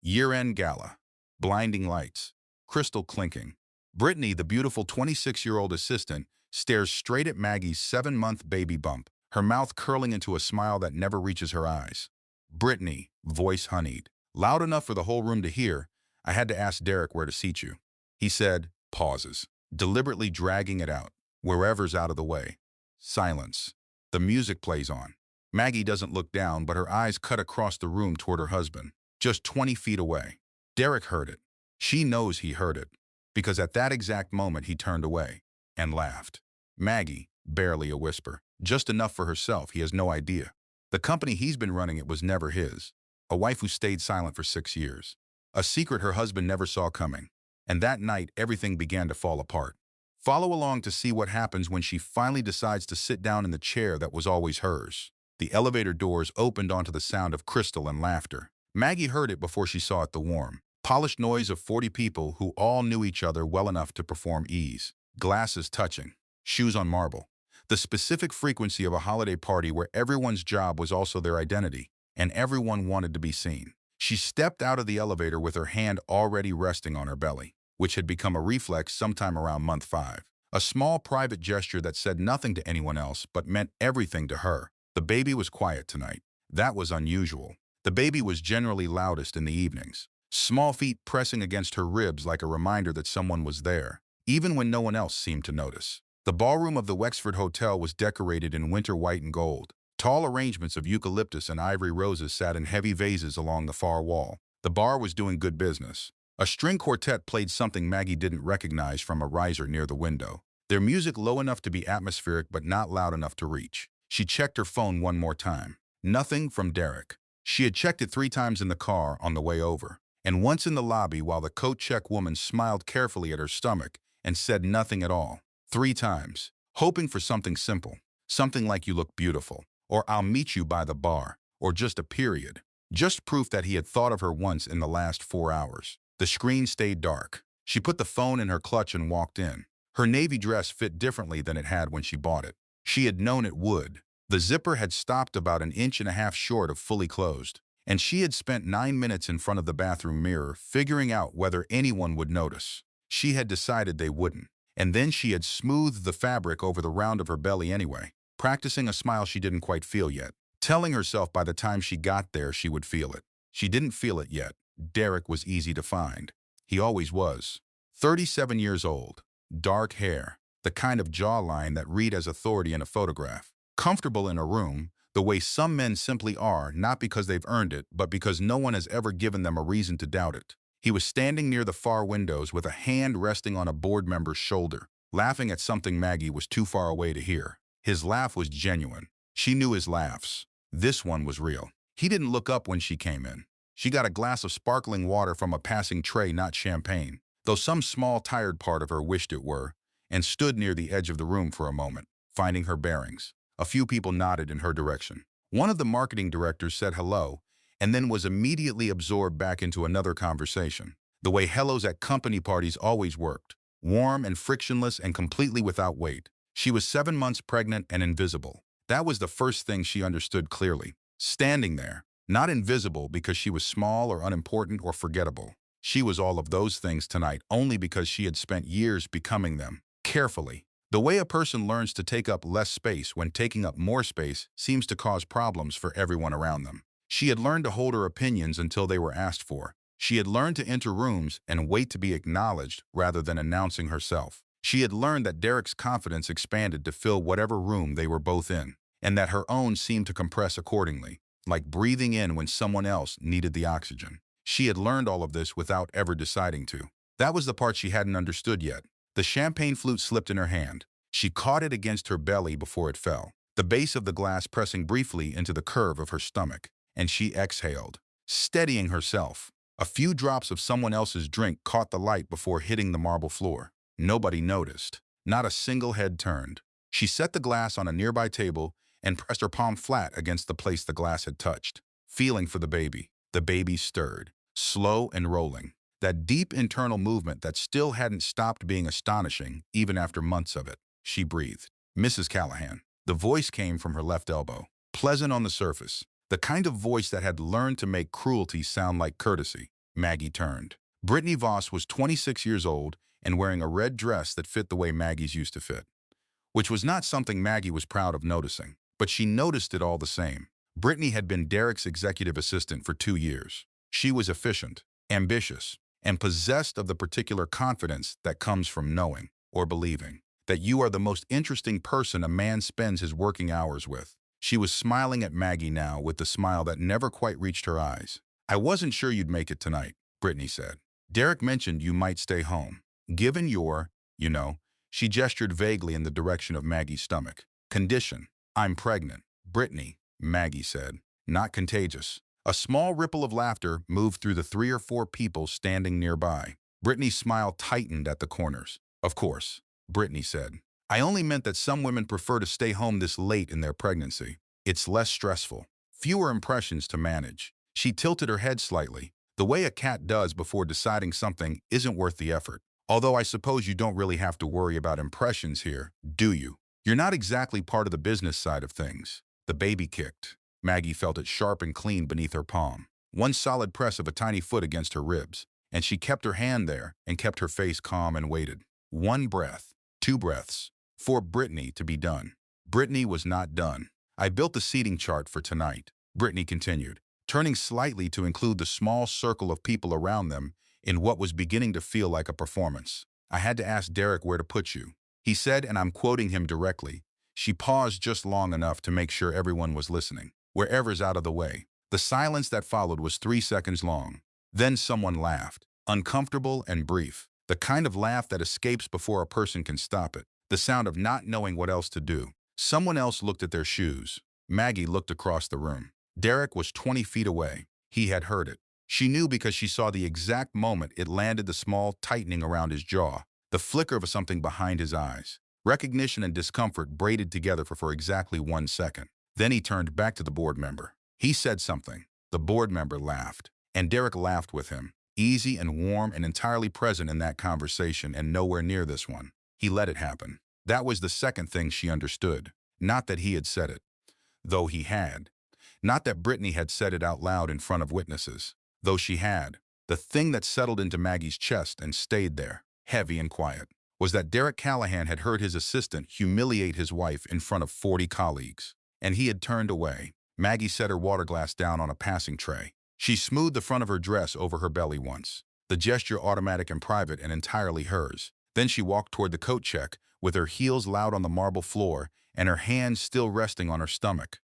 Year-end gala. Blinding lights. Crystal clinking. Brittany, the beautiful 26-year-old assistant, stares straight at Maggie's 7-month baby bump, her mouth curling into a smile that never reaches her eyes. Brittany, voice honeyed. Loud enough for the whole room to hear, I had to ask Derek where to seat you. He said, pauses, deliberately dragging it out. Wherever's out of the way. Silence. The music plays on. Maggie doesn't look down, but her eyes cut across the room toward her husband, just 20 feet away. Derek heard it. She knows he heard it, because at that exact moment he turned away and laughed. Maggie, barely a whisper, just enough for herself, he has no idea. The company he's been running, it was never his. A wife who stayed silent for 6 years. A secret her husband never saw coming. And that night, everything began to fall apart. Follow along to see what happens when she finally decides to sit down in the chair that was always hers. The elevator doors opened onto the sound of crystal and laughter. Maggie heard it before she saw it, the warm, polished noise of 40 people who all knew each other well enough to perform ease. Glasses touching, shoes on marble. The specific frequency of a holiday party where everyone's job was also their identity, and everyone wanted to be seen. She stepped out of the elevator with her hand already resting on her belly, which had become a reflex sometime around month 5. A small private gesture that said nothing to anyone else but meant everything to her. The baby was quiet tonight. That was unusual. The baby was generally loudest in the evenings, small feet pressing against her ribs like a reminder that someone was there, even when no one else seemed to notice. The ballroom of the Wexford Hotel was decorated in winter white and gold. Tall arrangements of eucalyptus and ivory roses sat in heavy vases along the far wall. The bar was doing good business. A string quartet played something Maggie didn't recognize from a riser near the window. Their music low enough to be atmospheric but not loud enough to reach. She checked her phone one more time. Nothing from Derek. She had checked it 3 times in the car on the way over, and once in the lobby while the coat check woman smiled carefully at her stomach and said nothing at all. 3 times, hoping for something simple, something like "you look beautiful," or "I'll meet you by the bar," or just a period. Just proof that he had thought of her once in the last 4 hours. The screen stayed dark. She put the phone in her clutch and walked in. Her navy dress fit differently than it had when she bought it. She had known it would. The zipper had stopped about 1.5 inches short of fully closed, and she had spent 9 minutes in front of the bathroom mirror figuring out whether anyone would notice. She had decided they wouldn't, and then she had smoothed the fabric over the round of her belly anyway, practicing a smile she didn't quite feel yet, telling herself by the time she got there she would feel it. She didn't feel it yet. Derek was easy to find. He always was. 37 years old, dark hair, the kind of jawline that read as authority in a photograph. Comfortable in a room, the way some men simply are, not because they've earned it, but because no one has ever given them a reason to doubt it. He was standing near the far windows with a hand resting on a board member's shoulder, laughing at something Maggie was too far away to hear. His laugh was genuine. She knew his laughs. This one was real. He didn't look up when she came in. She got a glass of sparkling water from a passing tray, not champagne, though some small tired part of her wished it were, and stood near the edge of the room for a moment, finding her bearings. A few people nodded in her direction. One of the marketing directors said hello, and then was immediately absorbed back into another conversation. The way hellos at company parties always worked, warm and frictionless and completely without weight. She was 7 months pregnant and invisible. That was the first thing she understood clearly. Standing there, not invisible because she was small or unimportant or forgettable. She was all of those things tonight only because she had spent years becoming them, carefully. The way a person learns to take up less space when taking up more space seems to cause problems for everyone around them. She had learned to hold her opinions until they were asked for. She had learned to enter rooms and wait to be acknowledged rather than announcing herself. She had learned that Derek's confidence expanded to fill whatever room they were both in, and that her own seemed to compress accordingly, like breathing in when someone else needed the oxygen. She had learned all of this without ever deciding to. That was the part she hadn't understood yet. The champagne flute slipped in her hand. She caught it against her belly before it fell, the base of the glass pressing briefly into the curve of her stomach, and she exhaled, steadying herself. A few drops of someone else's drink caught the light before hitting the marble floor. Nobody noticed. Not a single head turned. She set the glass on a nearby table and pressed her palm flat against the place the glass had touched, feeling for the baby. The baby stirred, slow and rolling. That deep internal movement that still hadn't stopped being astonishing even after months of it. She breathed. "Mrs. Callahan." The voice came from her left elbow, pleasant on the surface, the kind of voice that had learned to make cruelty sound like courtesy. Maggie turned. Brittany Voss was 26 years old and wearing a red dress that fit the way Maggie's used to fit, which was not something Maggie was proud of noticing, but she noticed it all the same. Brittany had been Derek's executive assistant for 2 years. She was efficient, ambitious, and possessed of the particular confidence that comes from knowing, or believing, that you are the most interesting person a man spends his working hours with. She was smiling at Maggie now with the smile that never quite reached her eyes. "I wasn't sure you'd make it tonight," Brittany said. "Derek mentioned you might stay home. Given your, you know," she gestured vaguely in the direction of Maggie's stomach. "Condition. I'm pregnant." "Brittany," Maggie said. "Not contagious." A small ripple of laughter moved through the 3 or 4 people standing nearby. Brittany's smile tightened at the corners. "Of course," Brittany said. "I only meant that some women prefer to stay home this late in their pregnancy. It's less stressful. Fewer impressions to manage." She tilted her head slightly, the way a cat does before deciding something isn't worth the effort. "Although I suppose you don't really have to worry about impressions here, do you? You're not exactly part of the business side of things." The baby kicked. Maggie felt it sharp and clean beneath her palm. One solid press of a tiny foot against her ribs, and she kept her hand there and kept her face calm and waited. 1 breath, 2 breaths, for Brittany to be done. Brittany was not done. "I built the seating chart for tonight," Brittany continued, turning slightly to include the small circle of people around them in what was beginning to feel like a performance. "I had to ask Derek where to put you. He said," and I'm quoting him directly. She paused just long enough to make sure everyone was listening. "Wherever's out of the way." The silence that followed was 3 seconds long. Then someone laughed, uncomfortable and brief, the kind of laugh that escapes before a person can stop it, the sound of not knowing what else to do. Someone else looked at their shoes. Maggie looked across the room. Derek was 20 feet away. He had heard it. She knew because she saw the exact moment it landed, the small tightening around his jaw, the flicker of something behind his eyes. Recognition and discomfort braided together for exactly 1 second. Then he turned back to the board member. He said something. The board member laughed, and Derek laughed with him, easy and warm and entirely present in that conversation and nowhere near this one. He let it happen. That was the second thing she understood. Not that he had said it, though he had. Not that Brittany had said it out loud in front of witnesses, though she had. The thing that settled into Maggie's chest and stayed there, heavy and quiet, was that Derek Callahan had heard his assistant humiliate his wife in front of 40 colleagues. And he had turned away. Maggie set her water glass down on a passing tray. She smoothed the front of her dress over her belly once, the gesture automatic and private and entirely hers. Then she walked toward the coat check, with her heels loud on the marble floor and her hands still resting on her stomach.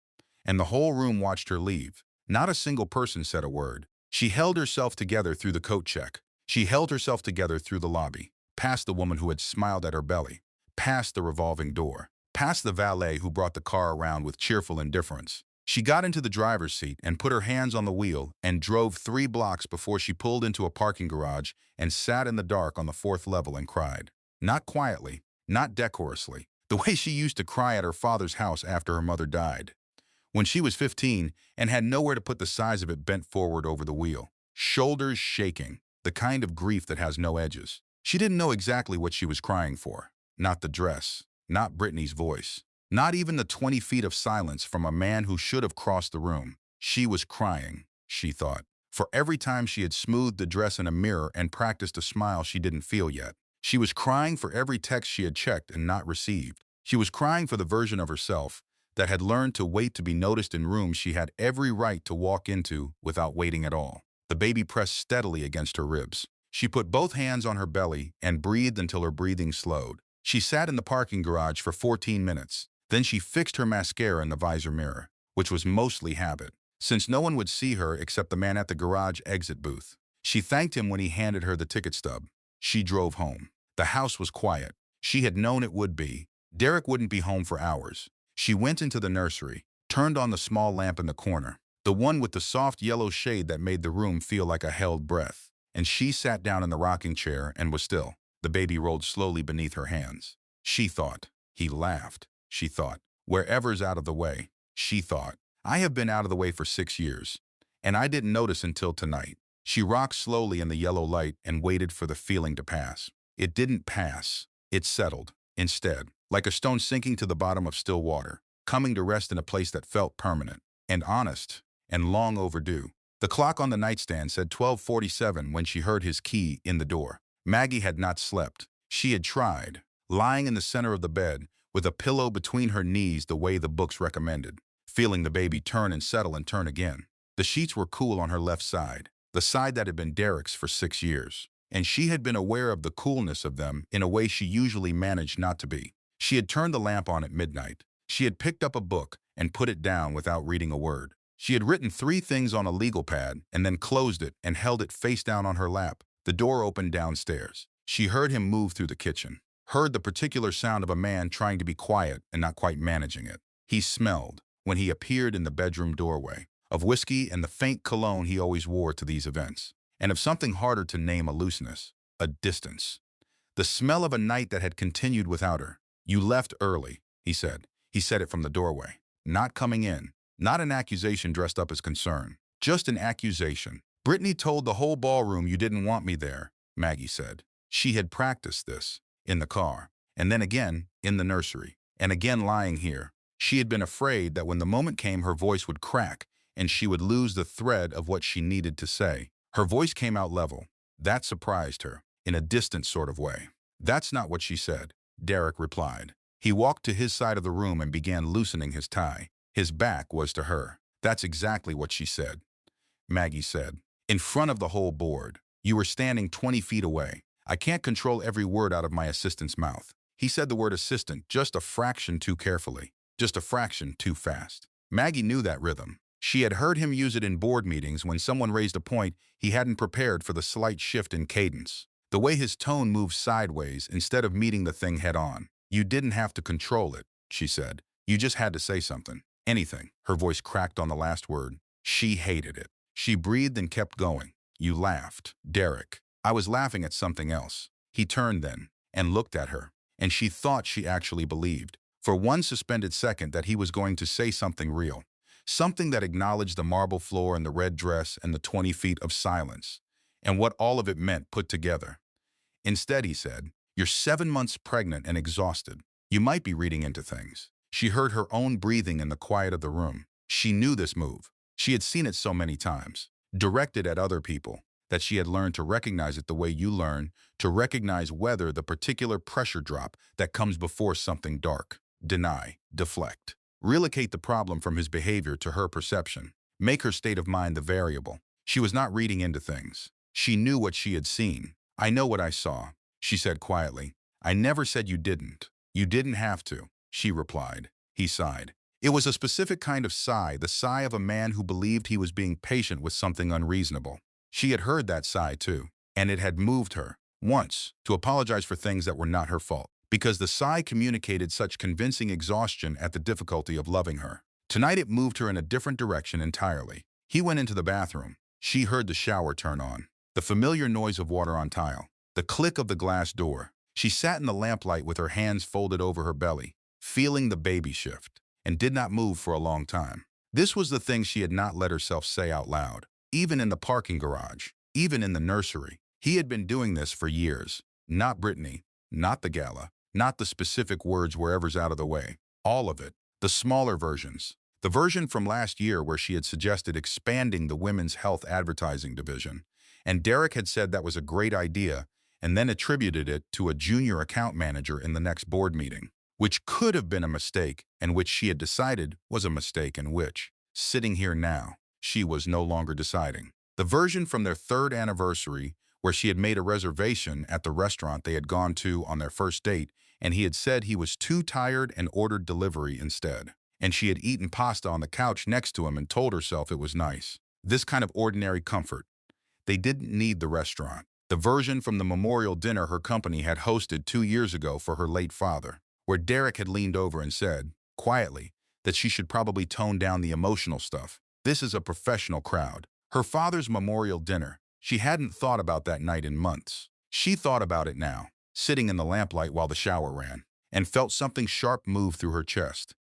And the whole room watched her leave. Not a single person said a word. She held herself together through the coat check. She held herself together through the lobby, past the woman who had smiled at her belly, past the revolving door, past the valet who brought the car around with cheerful indifference. She got into the driver's seat and put her hands on the wheel and drove 3 blocks before she pulled into a parking garage and sat in the dark on the 4th level and cried. Not quietly, not decorously, the way she used to cry at her father's house after her mother died, when she was 15 and had nowhere to put the size of it bent forward over the wheel, shoulders shaking, the kind of grief that has no edges. She didn't know exactly what she was crying for. Not the dress. Not Brittany's voice. Not even the 20 feet of silence from a man who should have crossed the room. She was crying, she thought, for every time she had smoothed the dress in a mirror and practiced a smile she didn't feel yet. She was crying for every text she had checked and not received. She was crying for the version of herself that had learned to wait to be noticed in rooms she had every right to walk into without waiting at all. The baby pressed steadily against her ribs. She put both hands on her belly and breathed until her breathing slowed. She sat in the parking garage for 14 minutes. Then she fixed her mascara in the visor mirror, which was mostly habit, since no one would see her except the man at the garage exit booth. She thanked him when he handed her the ticket stub. She drove home. The house was quiet. She had known it would be. Derek wouldn't be home for hours. She went into the nursery, turned on the small lamp in the corner, the one with the soft yellow shade that made the room feel like a held breath, and she sat down in the rocking chair and was still. The baby rolled slowly beneath her hands. She thought. He laughed. She thought. Wherever's out of the way. She thought. I have been out of the way for 6 years, and I didn't notice until tonight. She rocked slowly in the yellow light and waited for the feeling to pass. It didn't pass. It settled, instead, like a stone sinking to the bottom of still water, coming to rest in a place that felt permanent and honest and long overdue. The clock on the nightstand said 12:47 when she heard his key in the door. Maggie had not slept. She had tried, lying in the center of the bed, with a pillow between her knees the way the books recommended, feeling the baby turn and settle and turn again. The sheets were cool on her left side, the side that had been Derek's for 6 years, and she had been aware of the coolness of them in a way she usually managed not to be. She had turned the lamp on at midnight. She had picked up a book and put it down without reading a word. She had written 3 things on a legal pad and then closed it and held it face down on her lap. The door opened downstairs. She heard him move through the kitchen, heard the particular sound of a man trying to be quiet and not quite managing it. He smelled, when he appeared in the bedroom doorway, of whiskey and the faint cologne he always wore to these events, and of something harder to name, a looseness, a distance. The smell of a night that had continued without her. "You left early," he said. He said it from the doorway. Not coming in. Not an accusation dressed up as concern. Just an accusation. "Brittany told the whole ballroom you didn't want me there," Maggie said. She had practiced this, in the car, and then again, in the nursery, and again lying here. She had been afraid that when the moment came her voice would crack and she would lose the thread of what she needed to say. Her voice came out level. That surprised her, in a distant sort of way. "That's not what she said," Derek replied. He walked to his side of the room and began loosening his tie. His back was to her. "That's exactly what she said," Maggie said. "In front of the whole board. You were standing 20 feet away. I can't control every word out of my assistant's mouth." He said the word assistant just a fraction too carefully, just a fraction too fast. Maggie knew that rhythm. She had heard him use it in board meetings when someone raised a point he hadn't prepared for, the slight shift in cadence. The way his tone moved sideways instead of meeting the thing head on. "You didn't have to control it," she said. "You just had to say something. Anything." Her voice cracked on the last word. She hated it. She breathed and kept going. "You laughed, Derek." "I was laughing at something else." He turned then and looked at her, and she thought she actually believed, for one suspended second, that he was going to say something real. Something that acknowledged the marble floor and the red dress and the 20 feet of silence, and what all of it meant put together. Instead, he said, "You're 7 months pregnant and exhausted. You might be reading into things." She heard her own breathing in the quiet of the room. She knew this move. She had seen it so many times, directed at other people, that she had learned to recognize it the way you learn to recognize whether the particular pressure drop that comes before something dark. Deny, deflect, relocate the problem from his behavior to her perception, make her state of mind the variable. She was not reading into things. She knew what she had seen. "I know what I saw," she said quietly. "I never said you didn't. You didn't have to," she replied. He sighed. It was a specific kind of sigh, the sigh of a man who believed he was being patient with something unreasonable. She had heard that sigh too, and it had moved her, once, to apologize for things that were not her fault, because the sigh communicated such convincing exhaustion at the difficulty of loving her. Tonight it moved her in a different direction entirely. He went into the bathroom. She heard the shower turn on, the familiar noise of water on tile, the click of the glass door. She sat in the lamplight with her hands folded over her belly, feeling the baby shift, and did not move for a long time. This was the thing she had not let herself say out loud. Even in the parking garage, even in the nursery. He had been doing this for years. Not Brittany, not the gala, not the specific words wherever's out of the way. All of it. The smaller versions. The version from last year where she had suggested expanding the women's health advertising division, and Derek had said that was a great idea, and then attributed it to a junior account manager in the next board meeting, which could have been a mistake, and which she had decided was a mistake, and which, sitting here now, she was no longer deciding. The version from their 3rd anniversary, where she had made a reservation at the restaurant they had gone to on their first date, and he had said he was too tired and ordered delivery instead. And she had eaten pasta on the couch next to him and told herself it was nice. This kind of ordinary comfort. They didn't need the restaurant. The version from the memorial dinner her company had hosted 2 years ago for her late father, where Derek had leaned over and said, quietly, that she should probably tone down the emotional stuff. This is a professional crowd. Her father's memorial dinner. She hadn't thought about that night in months. She thought about it now, sitting in the lamplight while the shower ran, and felt something sharp move through her chest.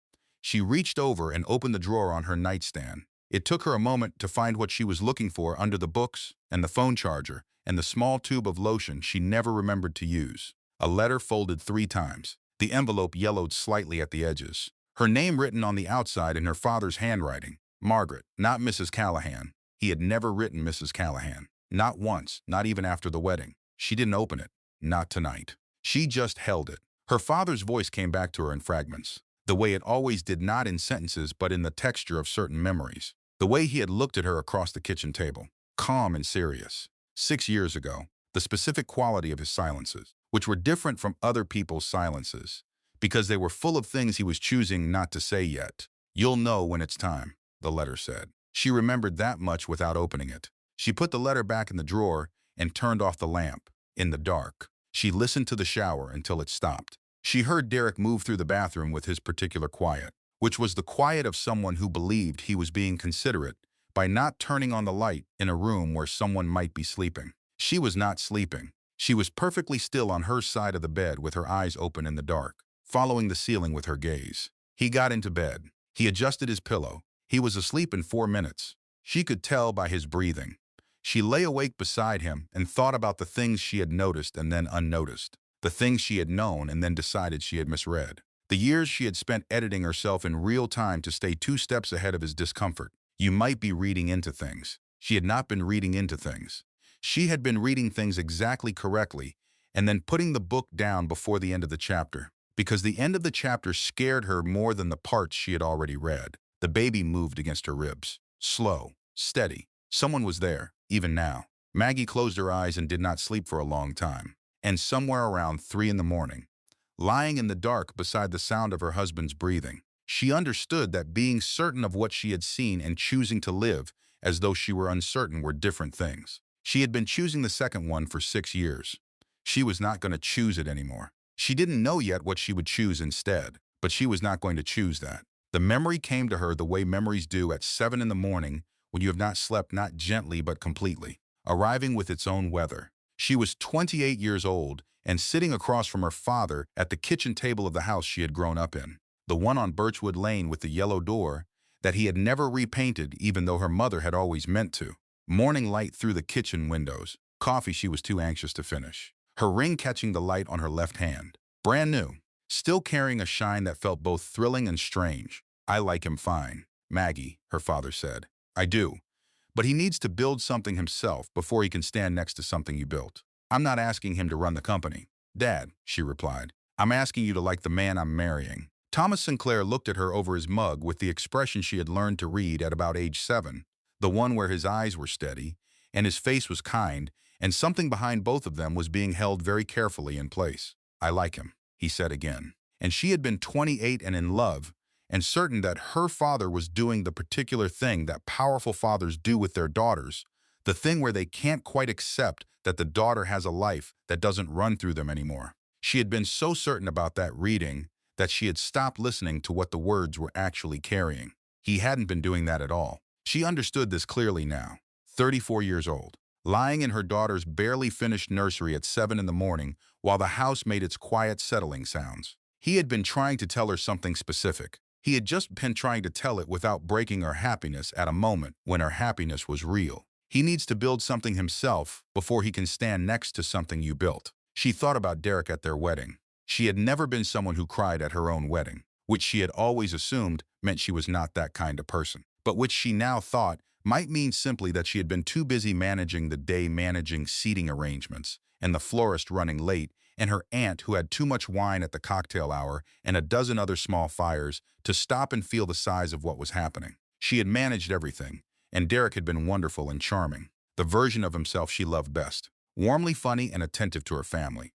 She reached over and opened the drawer on her nightstand. It took her a moment to find what she was looking for under the books and the phone charger and the small tube of lotion she never remembered to use. A letter folded 3 times. The envelope yellowed slightly at the edges. Her name written on the outside in her father's handwriting. Margaret, not Mrs. Callahan. He had never written Mrs. Callahan. Not once, not even after the wedding. She didn't open it. Not tonight. She just held it. Her father's voice came back to her in fragments, the way it always did, not in sentences but in the texture of certain memories. The way he had looked at her across the kitchen table, calm and serious. 6 years ago, the specific quality of his silences, which were different from other people's silences, because they were full of things he was choosing not to say yet. "You'll know when it's time," the letter said. She remembered that much without opening it. She put the letter back in the drawer and turned off the lamp. In the dark, she listened to the shower until it stopped. She heard Derek move through the bathroom with his particular quiet, which was the quiet of someone who believed he was being considerate by not turning on the light in a room where someone might be sleeping. She was not sleeping. She was perfectly still on her side of the bed with her eyes open in the dark, following the ceiling with her gaze. He got into bed. He adjusted his pillow. He was asleep in 4 minutes. She could tell by his breathing. She lay awake beside him and thought about the things she had noticed and then unnoticed, the things she had known and then decided she had misread, the years she had spent editing herself in real time to stay 2 steps ahead of his discomfort. You might be reading into things. She had not been reading into things. She had been reading things exactly correctly and then putting the book down before the end of the chapter, because the end of the chapter scared her more than the parts she had already read. The baby moved against her ribs. Slow, steady. Someone was there, even now. Maggie closed her eyes and did not sleep for a long time. And somewhere around 3 in the morning, lying in the dark beside the sound of her husband's breathing, she understood that being certain of what she had seen and choosing to live as though she were uncertain were different things. She had been choosing the second one for 6 years. She was not going to choose it anymore. She didn't know yet what she would choose instead, but she was not going to choose that. The memory came to her the way memories do at 7 in the morning when you have not slept, not gently but completely, arriving with its own weather. She was 28 years old and sitting across from her father at the kitchen table of the house she had grown up in, the one on Birchwood Lane with the yellow door that he had never repainted even though her mother had always meant to. Morning light through the kitchen windows, coffee she was too anxious to finish, her ring catching the light on her left hand. Brand new, still carrying a shine that felt both thrilling and strange. "I like him fine, Maggie," her father said. "I do. But he needs to build something himself before he can stand next to something you built. I'm not asking him to run the company, Dad," she replied. "I'm asking you to like the man I'm marrying." Thomas Sinclair looked at her over his mug with the expression she had learned to read at about age 7, the one where his eyes were steady and his face was kind, and something behind both of them was being held very carefully in place. "I like him," he said again. And she had been 28 and in love, and certain that her father was doing the particular thing that powerful fathers do with their daughters, the thing where they can't quite accept that the daughter has a life that doesn't run through them anymore. She had been so certain about that reading that she had stopped listening to what the words were actually carrying. He hadn't been doing that at all. She understood this clearly now. 34 years old, lying in her daughter's barely finished nursery at 7 in the morning while the house made its quiet settling sounds. He had been trying to tell her something specific. He had just been trying to tell it without breaking her happiness at a moment when her happiness was real. He needs to build something himself before he can stand next to something you built. She thought about Derek at their wedding. She had never been someone who cried at her own wedding, which she had always assumed meant she was not that kind of person, but which she now thought might mean simply that she had been too busy managing the day, managing seating arrangements, and the florist running late, and her aunt who had too much wine at the cocktail hour and a dozen other small fires to stop and feel the size of what was happening. She had managed everything, and Derek had been wonderful and charming, the version of himself she loved best, warmly funny and attentive to her family,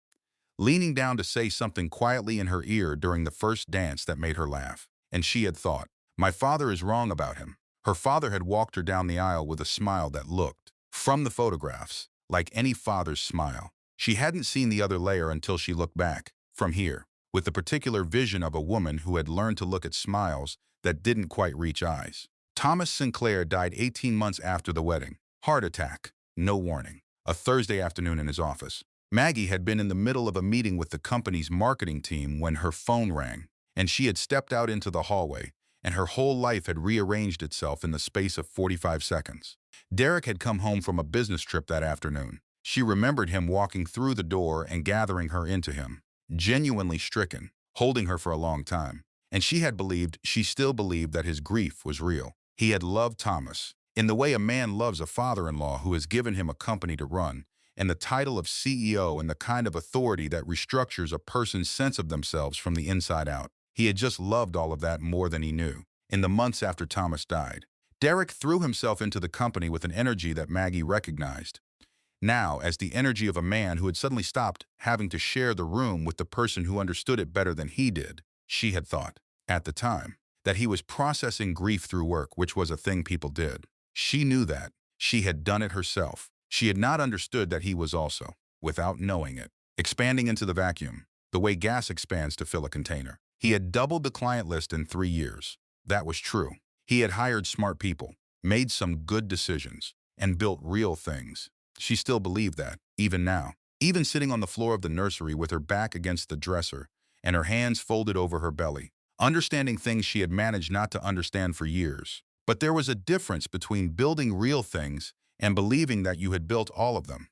leaning down to say something quietly in her ear during the first dance that made her laugh. And she had thought, "My father is wrong about him." Her father had walked her down the aisle with a smile that looked, from the photographs, like any father's smile. She hadn't seen the other layer until she looked back, from here, with the particular vision of a woman who had learned to look at smiles that didn't quite reach eyes. Thomas Sinclair died 18 months after the wedding. Heart attack. No warning. A Thursday afternoon in his office. Maggie had been in the middle of a meeting with the company's marketing team when her phone rang, and she had stepped out into the hallway, and her whole life had rearranged itself in the space of 45 seconds. Derek had come home from a business trip that afternoon. She remembered him walking through the door and gathering her into him, genuinely stricken, holding her for a long time. And she still believed that his grief was real. He had loved Thomas, in the way a man loves a father-in-law who has given him a company to run, and the title of CEO and the kind of authority that restructures a person's sense of themselves from the inside out. He had just loved all of that more than he knew. In the months after Thomas died, Derek threw himself into the company with an energy that Maggie recognized. Now, as the energy of a man who had suddenly stopped having to share the room with the person who understood it better than he did, she had thought, at the time, that he was processing grief through work, which was a thing people did. She knew that. She had done it herself. She had not understood that he was also, without knowing it, expanding into the vacuum, the way gas expands to fill a container. He had doubled the client list in 3 years. That was true. He had hired smart people, made some good decisions, and built real things. She still believed that, even now. Even sitting on the floor of the nursery with her back against the dresser and her hands folded over her belly, understanding things she had managed not to understand for years. But there was a difference between building real things and believing that you had built all of them.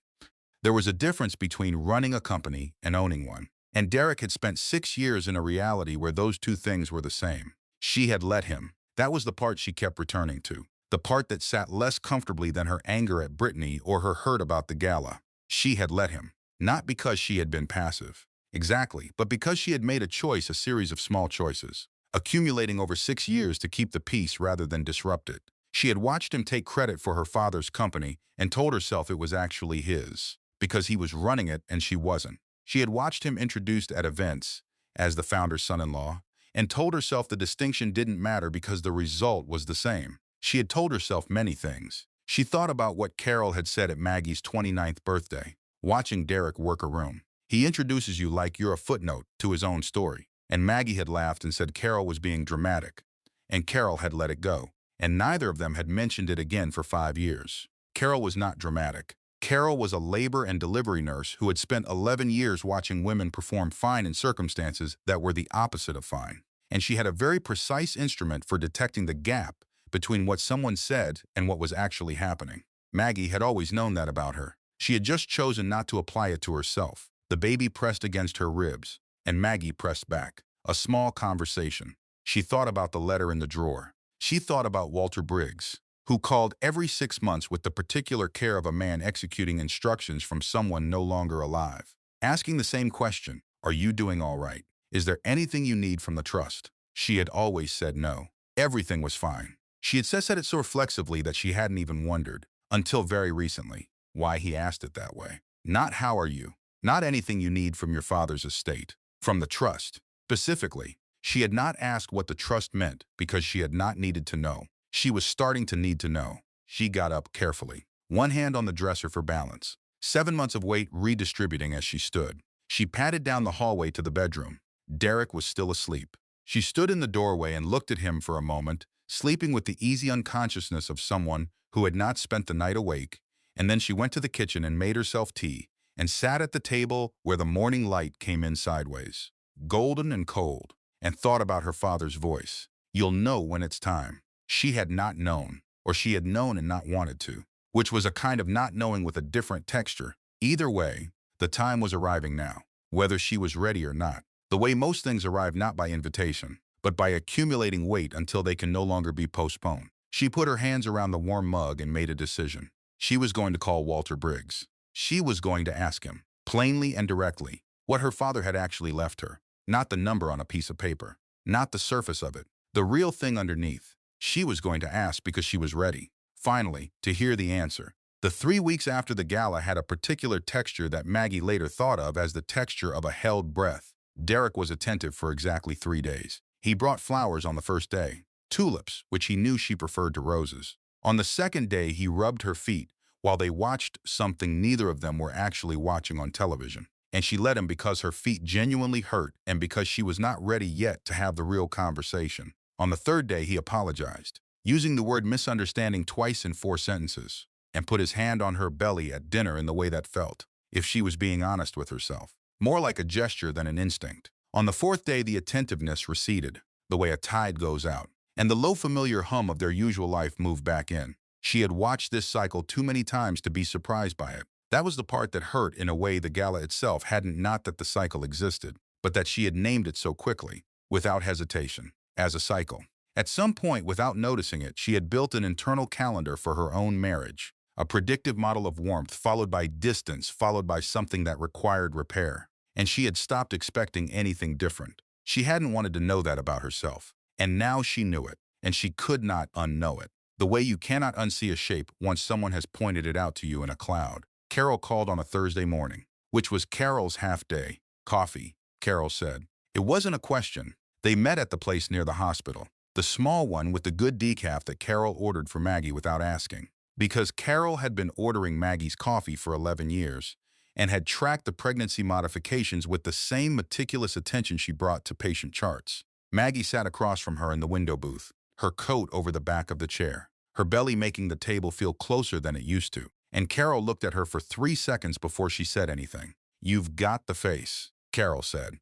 There was a difference between running a company and owning one. And Derek had spent 6 years in a reality where those two things were the same. She had let him. That was the part she kept returning to. The part that sat less comfortably than her anger at Brittany or her hurt about the gala. She had let him. Not because she had been passive. Exactly, but because she had made a choice, a series of small choices, accumulating over 6 years to keep the peace rather than disrupt it. She had watched him take credit for her father's company and told herself it was actually his, because he was running it and she wasn't. She had watched him introduced at events as the founder's son-in-law and told herself the distinction didn't matter because the result was the same. She had told herself many things. She thought about what Carol had said at Maggie's 29th birthday, watching Derek work a room. He introduces you like you're a footnote to his own story. And Maggie had laughed and said Carol was being dramatic. And Carol had let it go. And neither of them had mentioned it again for 5 years. Carol was not dramatic. Carol was a labor and delivery nurse who had spent 11 years watching women perform fine in circumstances that were the opposite of fine. And she had a very precise instrument for detecting the gap between what someone said and what was actually happening. Maggie had always known that about her. She had just chosen not to apply it to herself. The baby pressed against her ribs, and Maggie pressed back. A small conversation. She thought about the letter in the drawer. She thought about Walter Briggs, who called every 6 months with the particular care of a man executing instructions from someone no longer alive. Asking the same question, are you doing all right? Is there anything you need from the trust? She had always said no. Everything was fine. She had said it so reflexively that she hadn't even wondered, until very recently, why he asked it that way. Not how are you? Not anything you need from your father's estate. From the trust. Specifically, she had not asked what the trust meant because she had not needed to know. She was starting to need to know. She got up carefully, one hand on the dresser for balance, 7 months of weight redistributing as she stood. She padded down the hallway to the bedroom. Derek was still asleep. She stood in the doorway and looked at him for a moment, sleeping with the easy unconsciousness of someone who had not spent the night awake, and then she went to the kitchen and made herself tea and sat at the table where the morning light came in sideways, golden and cold, and thought about her father's voice. You'll know when it's time. She had not known, or she had known and not wanted to, which was a kind of not knowing with a different texture. Either way, the time was arriving now, whether she was ready or not. The way most things arrive not by invitation, but by accumulating weight until they can no longer be postponed. She put her hands around the warm mug and made a decision. She was going to call Walter Briggs. She was going to ask him, plainly and directly, what her father had actually left her. Not the number on a piece of paper. Not the surface of it. The real thing underneath. She was going to ask because she was ready, finally, to hear the answer. The 3 weeks after the gala had a particular texture that Maggie later thought of as the texture of a held breath. Derek was attentive for exactly 3 days. He brought flowers on the first day, tulips, which he knew she preferred to roses. On the second day, he rubbed her feet while they watched something neither of them were actually watching on television. And she let him because her feet genuinely hurt and because she was not ready yet to have the real conversation. On the third day, he apologized, using the word misunderstanding twice in 4 sentences, and put his hand on her belly at dinner in the way that felt, if she was being honest with herself, more like a gesture than an instinct. On the 4th day, the attentiveness receded, the way a tide goes out, and the low familiar hum of their usual life moved back in. She had watched this cycle too many times to be surprised by it. That was the part that hurt in a way the gala itself hadn't, not that the cycle existed, but that she had named it so quickly, without hesitation, as a cycle. At some point, without noticing it, she had built an internal calendar for her own marriage, a predictive model of warmth followed by distance followed by something that required repair. And she had stopped expecting anything different. She hadn't wanted to know that about herself. And now she knew it, and she could not unknow it. The way you cannot unsee a shape once someone has pointed it out to you in a cloud. Carol called on a Thursday morning, which was Carol's half day. Coffee, Carol said. It wasn't a question. They met at the place near the hospital, the small one with the good decaf that Carol ordered for Maggie without asking. Because Carol had been ordering Maggie's coffee for 11 years and had tracked the pregnancy modifications with the same meticulous attention she brought to patient charts. Maggie sat across from her in the window booth, her coat over the back of the chair, her belly making the table feel closer than it used to. And Carol looked at her for 3 seconds before she said anything. "You've got the face," Carol said.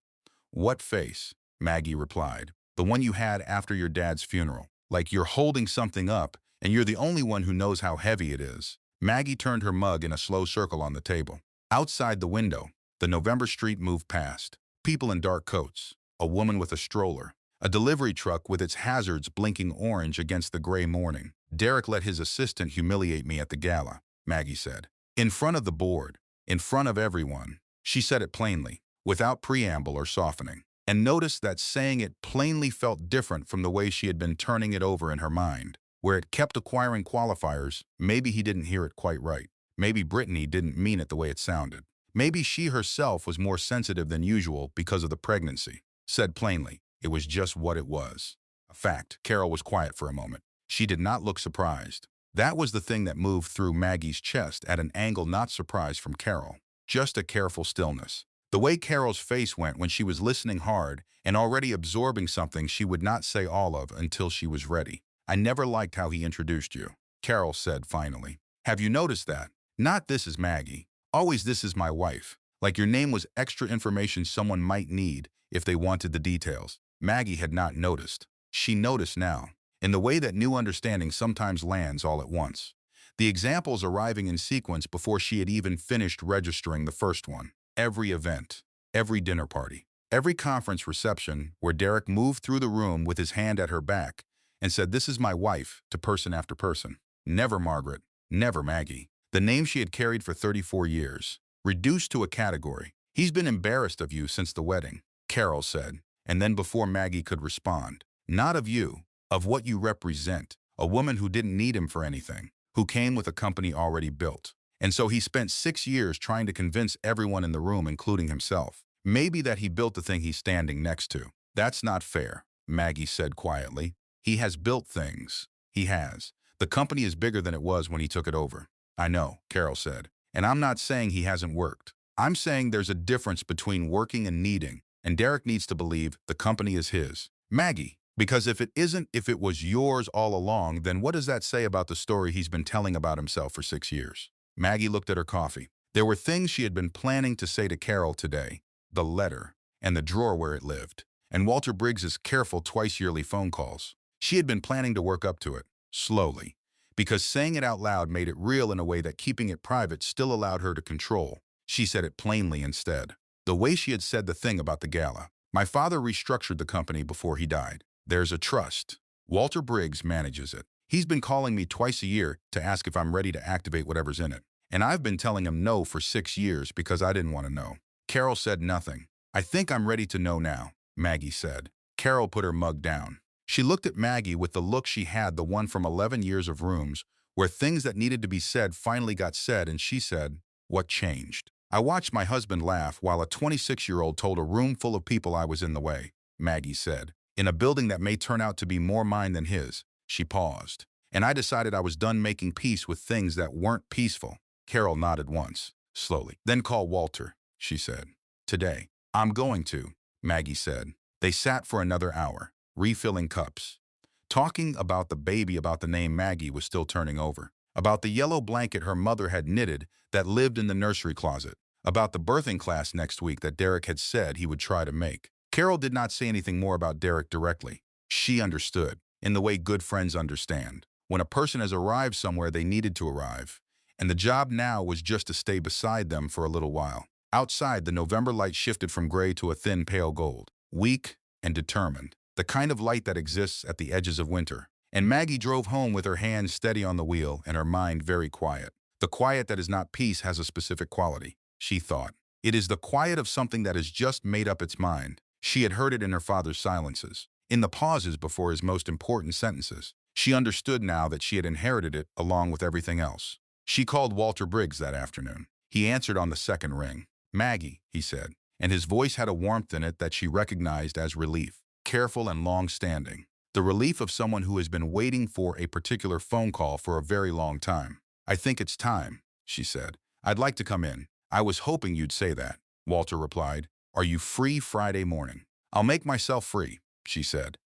"What face?" Maggie replied. "The one you had after your dad's funeral. Like you're holding something up, and you're the only one who knows how heavy it is." Maggie turned her mug in a slow circle on the table. Outside the window, the November street moved past. People in dark coats, a woman with a stroller, a delivery truck with its hazards blinking orange against the gray morning. "Derek let his assistant humiliate me at the gala," Maggie said. "In front of the board, in front of everyone." She said it plainly, without preamble or softening, and noticed that saying it plainly felt different from the way she had been turning it over in her mind, where it kept acquiring qualifiers. Maybe he didn't hear it quite right. Maybe Brittany didn't mean it the way it sounded. Maybe she herself was more sensitive than usual because of the pregnancy. Said plainly, it was just what it was. A fact. Carol was quiet for a moment. She did not look surprised. That was the thing that moved through Maggie's chest at an angle not surprise from Carol. Just a careful stillness. The way Carol's face went when she was listening hard and already absorbing something she would not say all of until she was ready. "I never liked how he introduced you," Carol said finally. "Have you noticed that? Not 'this is Maggie.' Always 'this is my wife.' Like your name was extra information someone might need if they wanted the details." Maggie had not noticed. She noticed now, in the way that new understanding sometimes lands all at once. The examples arriving in sequence before she had even finished registering the first one. Every event, every dinner party, every conference reception where Derek moved through the room with his hand at her back and said, "This is my wife," to person after person. Never Margaret, never Maggie. The name she had carried for 34 years, reduced to a category. "He's been embarrassed of you since the wedding," Carol said, and then before Maggie could respond, "Not of you, of what you represent, a woman who didn't need him for anything, who came with a company already built. And so he spent 6 years trying to convince everyone in the room, including himself, maybe that he built the thing he's standing next to." "That's not fair," Maggie said quietly. "He has built things. He has. The company is bigger than it was when he took it over." "I know," Carol said. "And I'm not saying he hasn't worked. I'm saying there's a difference between working and needing, and Derek needs to believe the company is his." "Maggie, because if it isn't, if it was yours all along, then what does that say about the story he's been telling about himself for 6 years? Maggie looked at her coffee. There were things she had been planning to say to Carol today. The letter, and the drawer where it lived, and Walter Briggs's careful twice-yearly phone calls. She had been planning to work up to it, slowly, because saying it out loud made it real in a way that keeping it private still allowed her to control. She said it plainly instead. The way she had said the thing about the gala. "My father restructured the company before he died. There's a trust. Walter Briggs manages it. He's been calling me twice a year to ask if I'm ready to activate whatever's in it. And I've been telling him no for 6 years because I didn't want to know." Carol said nothing. "I think I'm ready to know now," Maggie said. Carol put her mug down. She looked at Maggie with the look she had, the one from 11 years of rooms, where things that needed to be said finally got said, and she said, "What changed?" "I watched my husband laugh while a 26-year-old told a room full of people I was in the way," Maggie said. "In a building that may turn out to be more mine than his." She paused. "And I decided I was done making peace with things that weren't peaceful." Carol nodded once, slowly. "Then call Walter," she said. "Today." "I'm going to," Maggie said. They sat for another hour, refilling cups, talking about the baby, about the name Maggie was still turning over, about the yellow blanket her mother had knitted that lived in the nursery closet, about the birthing class next week that Derek had said he would try to make. Carol did not say anything more about Derek directly. She understood, in the way good friends understand, when a person has arrived somewhere they needed to arrive, and the job now was just to stay beside them for a little while. Outside, the November light shifted from gray to a thin pale gold. Weak and determined. the kind of light that exists at the edges of winter. And Maggie drove home with her hands steady on the wheel and her mind very quiet. The quiet that is not peace has a specific quality, she thought. It is the quiet of something that has just made up its mind. She had heard it in her father's silences, in the pauses before his most important sentences. She understood now that she had inherited it along with everything else. She called Walter Briggs that afternoon. He answered on the second ring. "Maggie," he said, and his voice had a warmth in it that she recognized as relief, careful and long-standing. The relief of someone who has been waiting for a particular phone call for a very long time. "I think it's time," she said. "I'd like to come in." "I was hoping you'd say that," Walter replied. "Are you free Friday morning?" "I'll make myself free," she said.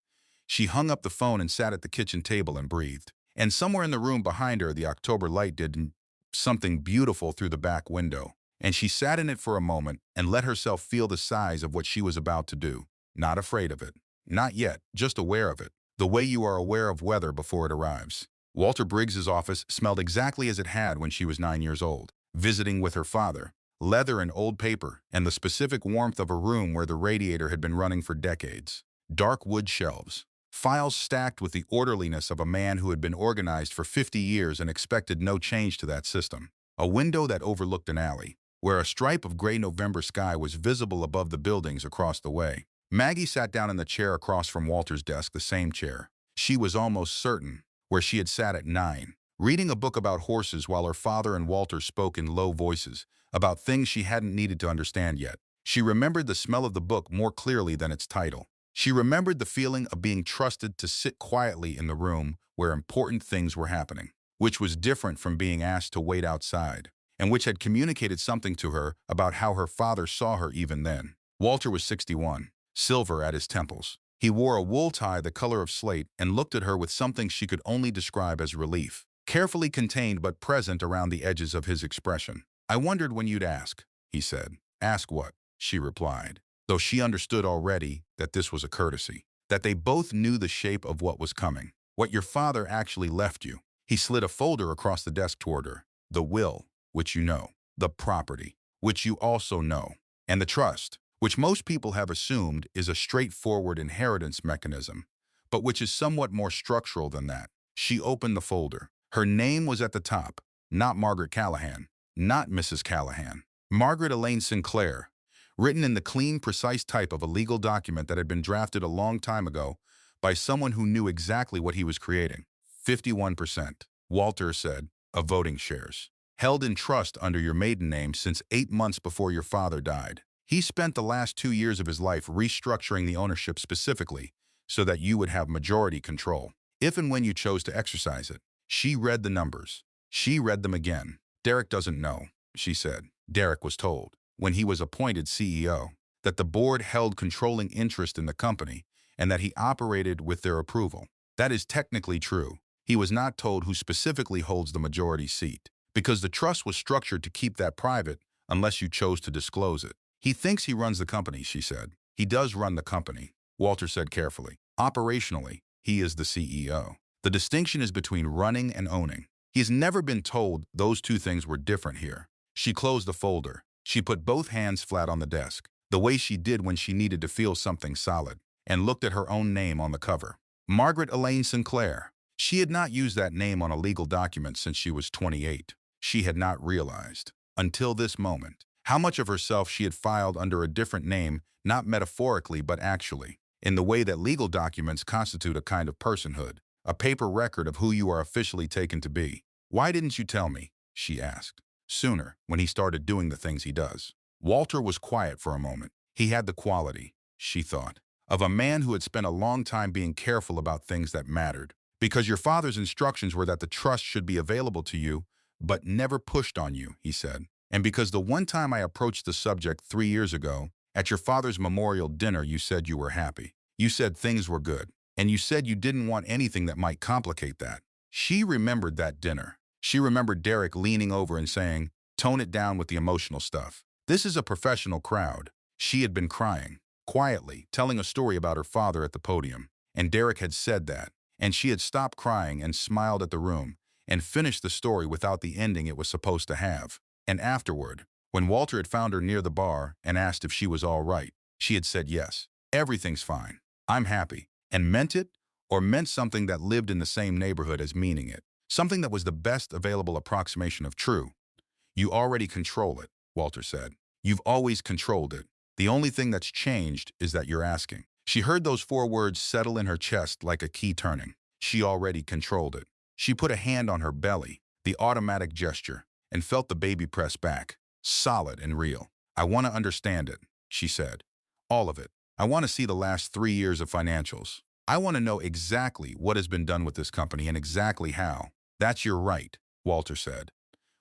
She hung up the phone and sat at the kitchen table and breathed. And somewhere in the room behind her, the October light did something beautiful through the back window. And she sat in it for a moment and let herself feel the size of what she was about to do. Not afraid of it. Not yet, just aware of it. The way you are aware of weather before it arrives. Walter Briggs's office smelled exactly as it had when she was 9 years old, visiting with her father. Leather and old paper, and the specific warmth of a room where the radiator had been running for decades. Dark wood shelves. Files stacked with the orderliness of a man who had been organized for 50 years and expected no change to that system. A window that overlooked an alley, where a stripe of gray November sky was visible above the buildings across the way. Maggie sat down in the chair across from Walter's desk, the same chair. She was almost certain, where she had sat at 9, reading a book about horses while her father and Walter spoke in low voices, about things she hadn't needed to understand yet. She remembered the smell of the book more clearly than its title. She remembered the feeling of being trusted to sit quietly in the room where important things were happening, which was different from being asked to wait outside, and which had communicated something to her about how her father saw her even then. Walter was 61, silver at his temples. He wore a wool tie the color of slate and looked at her with something she could only describe as relief, carefully contained but present around the edges of his expression. "I wondered when you'd ask," he said. "Ask what?" she replied, though she understood already that this was a courtesy, that they both knew the shape of what was coming. "What your father actually left you." He slid a folder across the desk toward her. "The will, which you know. The property, which you also know. And the trust, which most people have assumed is a straightforward inheritance mechanism, but which is somewhat more structural than that." She opened the folder. Her name was at the top. Not Margaret Callahan. Not Mrs. Callahan. Margaret Elaine Sinclair, written in the clean, precise type of a legal document that had been drafted a long time ago by someone who knew exactly what he was creating. 51%, Walter said, of voting shares. Held in trust under your maiden name since 8 months before your father died. He spent the last 2 years of his life restructuring the ownership specifically so that you would have majority control, if and when you chose to exercise it. She read the numbers. She read them again. "Derek doesn't know," she said. Derek was told, when he was appointed CEO, that the board held controlling interest in the company and that he operated with their approval. That is technically true. He was not told who specifically holds the majority seat, because the trust was structured to keep that private unless you chose to disclose it. "He thinks he runs the company," she said. "He does run the company," Walter said carefully. "Operationally, he is the CEO. The distinction is between running and owning. He has never been told those two things were different here." She closed the folder. She put both hands flat on the desk, the way she did when she needed to feel something solid, and looked at her own name on the cover. Margaret Elaine Sinclair. She had not used that name on a legal document since she was 28. She had not realized, until this moment, how much of herself she had filed under a different name, not metaphorically but actually, in the way that legal documents constitute a kind of personhood, a paper record of who you are officially taken to be. "Why didn't you tell me?" she asked. "Sooner, when he started doing the things he does." Walter was quiet for a moment. He had the quality, she thought, of a man who had spent a long time being careful about things that mattered. "Because your father's instructions were that the trust should be available to you, but never pushed on you," he said. "And because the one time I approached the subject 3 years ago, at your father's memorial dinner, you said you were happy. You said things were good. And you said you didn't want anything that might complicate that." She remembered that dinner. She remembered Derek leaning over and saying, "Tone it down with the emotional stuff. This is a professional crowd." She had been crying, quietly, telling a story about her father at the podium. And Derek had said that. And she had stopped crying and smiled at the room and finished the story without the ending it was supposed to have. And afterward, when Walter had found her near the bar and asked if she was all right, she had said yes. "Everything's fine. I'm happy." and meant it, or meant something that lived in the same neighborhood as meaning it. Something that was the best available approximation of true. You already control it, Walter said. You've always controlled it. The only thing that's changed is that you're asking. She heard those 4 words settle in her chest like a key turning. She already controlled it. She put a hand on her belly, the automatic gesture, and felt the baby press back, solid and real. I want to understand it, she said. All of it. I want to see the last 3 years of financials. I want to know exactly what has been done with this company and exactly how. That's your right, Walter said.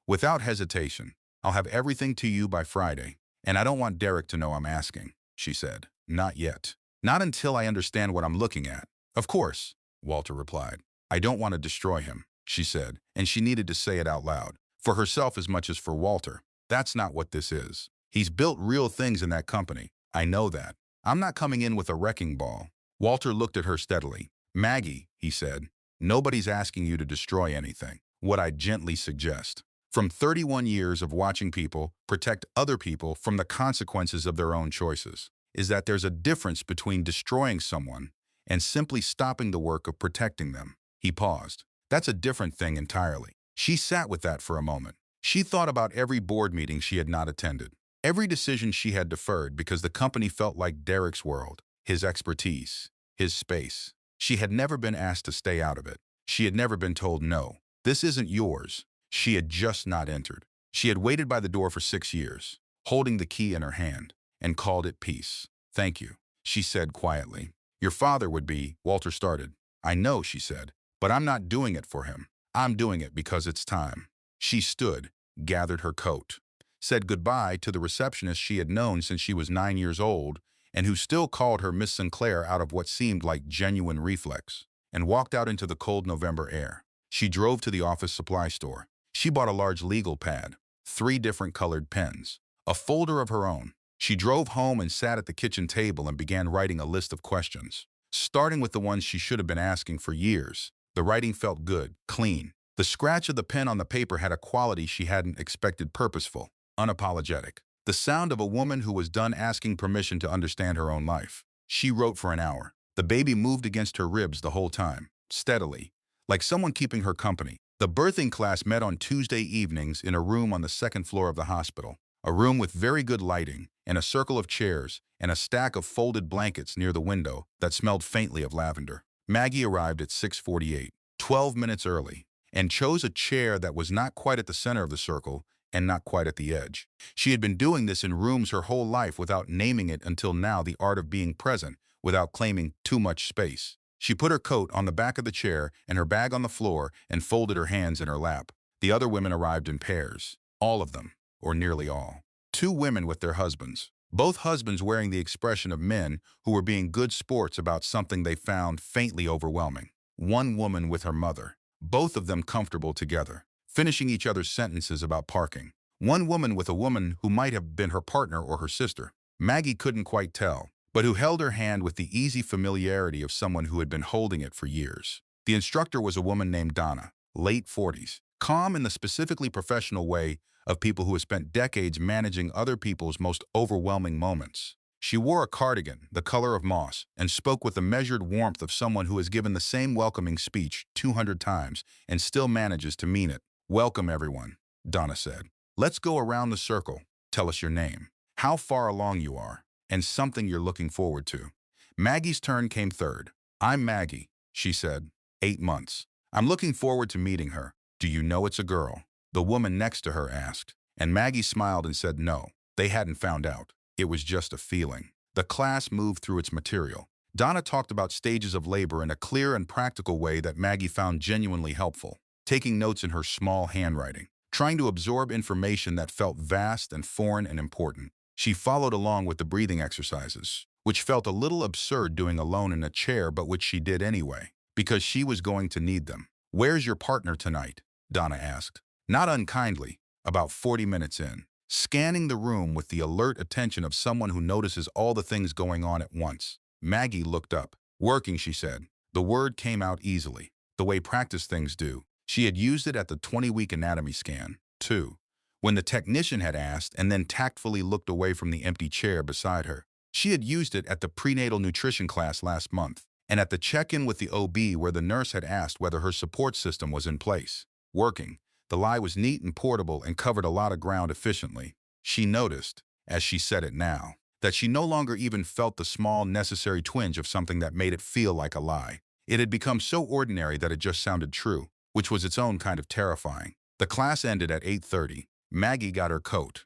Without hesitation, I'll have everything to you by Friday, and I don't want Derek to know I'm asking, she said. Not yet. Not until I understand what I'm looking at. Of course, Walter replied. I don't want to destroy him, she said, and she needed to say it out loud, for herself as much as for Walter. That's not what this is. He's built real things in that company. I know that. I'm not coming in with a wrecking ball. Walter looked at her steadily. Maggie, he said, nobody's asking you to destroy anything. What I gently suggest. From 31 years of watching people protect other people from the consequences of their own choices, is that there's a difference between destroying someone and simply stopping the work of protecting them. He paused. That's a different thing entirely. She sat with that for a moment. She thought about every board meeting she had not attended, every decision she had deferred because the company felt like Derek's world, his expertise, his space. She had never been asked to stay out of it. She had never been told, no, this isn't yours. She had just not entered. She had waited by the door for 6 years, holding the key in her hand, and called it peace. Thank you, she said quietly. Your father would be, Walter started. I know, she said, but I'm not doing it for him. I'm doing it because it's time. She stood, gathered her coat, said goodbye to the receptionist she had known since she was 9 years old and who still called her Miss Sinclair out of what seemed like genuine reflex, and walked out into the cold November air. She drove to the office supply store. She bought a large legal pad, 3 different colored pens, a folder of her own. She drove home and sat at the kitchen table and began writing a list of questions, starting with the ones she should have been asking for years. The writing felt good, clean. The scratch of the pen on the paper had a quality she hadn't expected: purposeful, unapologetic. The sound of a woman who was done asking permission to understand her own life. She wrote for an hour. The baby moved against her ribs the whole time, steadily, like someone keeping her company. The birthing class met on Tuesday evenings in a room on the 2nd floor of the hospital, a room with very good lighting and a circle of chairs and a stack of folded blankets near the window that smelled faintly of lavender. Maggie arrived at 6:48, 12 minutes early, and chose a chair that was not quite at the center of the circle and not quite at the edge. She had been doing this in rooms her whole life without naming it until now, the art of being present without claiming too much space. She put her coat on the back of the chair and her bag on the floor and folded her hands in her lap. The other women arrived in pairs. All of them, or nearly all. 2 women with their husbands. Both husbands wearing the expression of men who were being good sports about something they found faintly overwhelming. 1 woman with her mother. Both of them comfortable together, finishing each other's sentences about parking. 1 woman with a woman who might have been her partner or her sister. Maggie couldn't quite tell, but who held her hand with the easy familiarity of someone who had been holding it for years. The instructor was a woman named Donna, late 40s, calm in the specifically professional way of people who have spent decades managing other people's most overwhelming moments. She wore a cardigan, the color of moss, and spoke with the measured warmth of someone who has given the same welcoming speech 200 times and still manages to mean it. Welcome, everyone, Donna said. Let's go around the circle. Tell us your name, how far along you are, and something you're looking forward to. Maggie's turn came third. I'm Maggie, she said. 8 months. I'm looking forward to meeting her. Do you know it's a girl? The woman next to her asked, and Maggie smiled and said no. They hadn't found out. It was just a feeling. The class moved through its material. Donna talked about stages of labor in a clear and practical way that Maggie found genuinely helpful, taking notes in her small handwriting, trying to absorb information that felt vast and foreign and important. She followed along with the breathing exercises, which felt a little absurd doing alone in a chair, but which she did anyway, because she was going to need them. Where's your partner tonight? Donna asked, not unkindly, about 40 minutes in, scanning the room with the alert attention of someone who notices all the things going on at once. Maggie looked up. Working, she said. The word came out easily, the way practice things do. She had used it at the 20-week anatomy scan, too, when the technician had asked and then tactfully looked away from the empty chair beside her. She had used it at the prenatal nutrition class last month, and at the check-in with the OB where the nurse had asked whether her support system was in place. Working, the lie was neat and portable and covered a lot of ground efficiently. She noticed, as she said it now, that she no longer even felt the small, necessary twinge of something that made it feel like a lie. It had become so ordinary that it just sounded true, which was its own kind of terrifying. The class ended at 8:30. Maggie got her coat,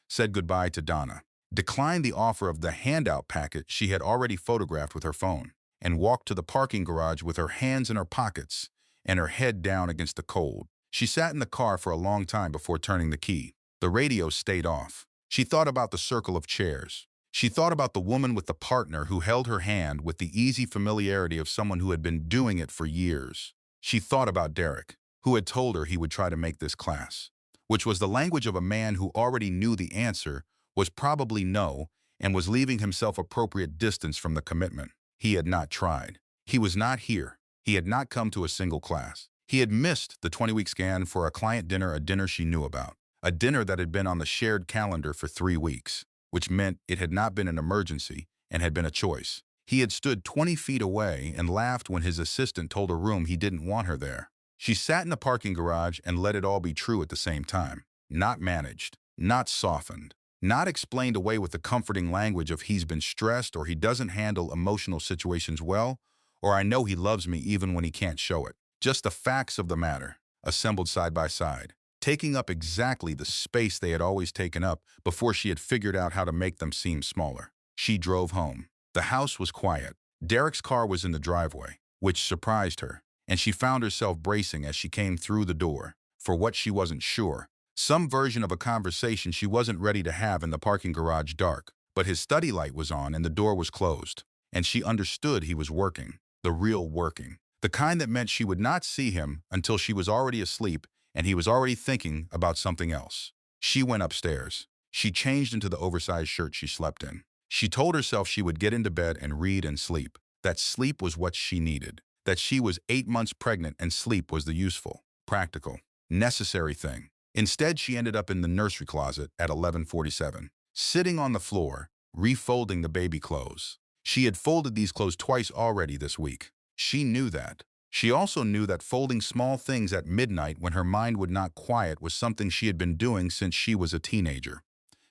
said goodbye to Donna, declined the offer of the handout packet she had already photographed with her phone, and walked to the parking garage with her hands in her pockets and her head down against the cold. She sat in the car for a long time before turning the key. The radio stayed off. She thought about the circle of chairs. She thought about the woman with the partner who held her hand with the easy familiarity of someone who had been doing it for years. She thought about Derek, who had told her he would try to make this class, which was the language of a man who already knew the answer was probably no and was leaving himself appropriate distance from the commitment. He had not tried. He was not here. He had not come to a single class. He had missed the 20-week scan for a client dinner, a dinner she knew about, a dinner that had been on the shared calendar for 3 weeks, which meant it had not been an emergency and had been a choice. He had stood 20 feet away and laughed when his assistant told a room he didn't want her there. She sat in the parking garage and let it all be true at the same time. Not managed, not softened, not explained away with the comforting language of he's been stressed or he doesn't handle emotional situations well, or I know he loves me even when he can't show it. Just the facts of the matter, assembled side by side, taking up exactly the space they had always taken up before she had figured out how to make them seem smaller. She drove home. The house was quiet. Derek's car was in the driveway, which surprised her, and she found herself bracing as she came through the door for what she wasn't sure. Some version of a conversation she wasn't ready to have in the parking garage dark, but his study light was on and the door was closed, and she understood he was working, the real working, the kind that meant she would not see him until she was already asleep and he was already thinking about something else. She went upstairs. She changed into the oversized shirt she slept in. She told herself she would get into bed and read and sleep, that sleep was what she needed, that she was 8 months pregnant and sleep was the useful, practical, necessary thing. Instead, she ended up in the nursery closet at 11:47, sitting on the floor, refolding the baby clothes. She had folded these clothes twice already this week. She knew that. She also knew that folding small things at midnight when her mind would not quiet was something she had been doing since she was a teenager.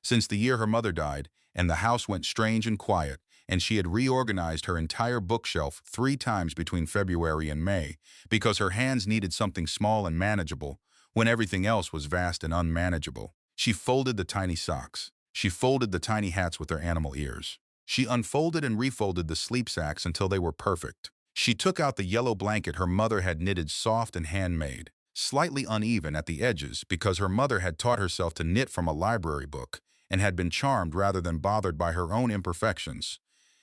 Since the year her mother died, and the house went strange and quiet, and she had reorganized her entire bookshelf 3 times between February and May because her hands needed something small and manageable when everything else was vast and unmanageable. She folded the tiny socks. She folded the tiny hats with their animal ears. She unfolded and refolded the sleep sacks until they were perfect. She took out the yellow blanket her mother had knitted soft and handmade, slightly uneven at the edges because her mother had taught herself to knit from a library book and had been charmed rather than bothered by her own imperfections.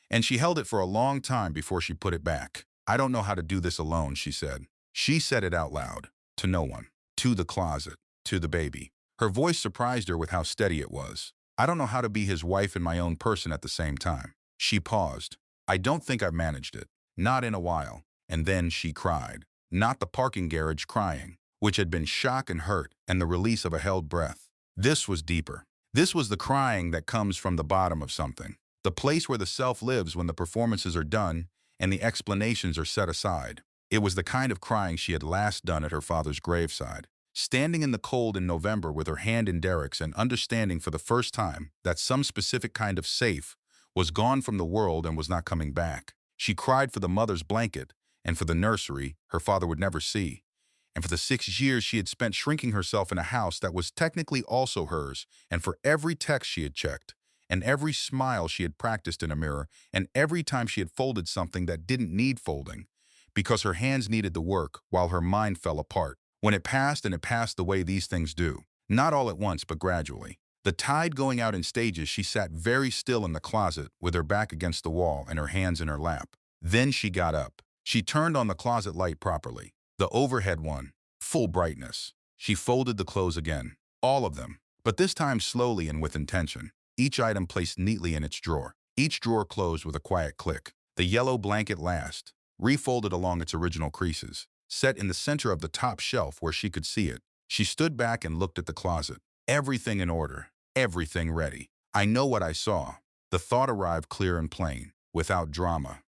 And she held it for a long time before she put it back. "I don't know how to do this alone," she said. She said it out loud, to no one, to the closet, to the baby. Her voice surprised her with how steady it was. "I don't know how to be his wife and my own person at the same time." She paused. "I don't think I've managed it. Not in a while." And then she cried. Not the parking garage crying, which had been shock and hurt and the release of a held breath. This was deeper. This was the crying that comes from the bottom of something. The place where the self lives when the performances are done and the explanations are set aside. It was the kind of crying she had last done at her father's graveside, standing in the cold in November with her hand in Derek's and understanding for the first time that some specific kind of safe was gone from the world and was not coming back. She cried for the mother's blanket and for the nursery her father would never see, and for the 6 years she had spent shrinking herself in a house that was technically also hers, and for every text she had checked, and every smile she had practiced in a mirror, and every time she had folded something that didn't need folding, because her hands needed the work while her mind fell apart. When it passed, and it passed the way these things do, not all at once but gradually. The tide going out in stages, she sat very still in the closet with her back against the wall and her hands in her lap. Then she got up. She turned on the closet light properly, the overhead one, full brightness. She folded the clothes again, all of them, but this time slowly and with intention. Each item placed neatly in its drawer. Each drawer closed with a quiet click. The yellow blanket last, refolded along its original creases, set in the center of the top shelf where she could see it. She stood back and looked at the closet. Everything in order, everything ready. "I know what I saw." The thought arrived clear and plain, without drama.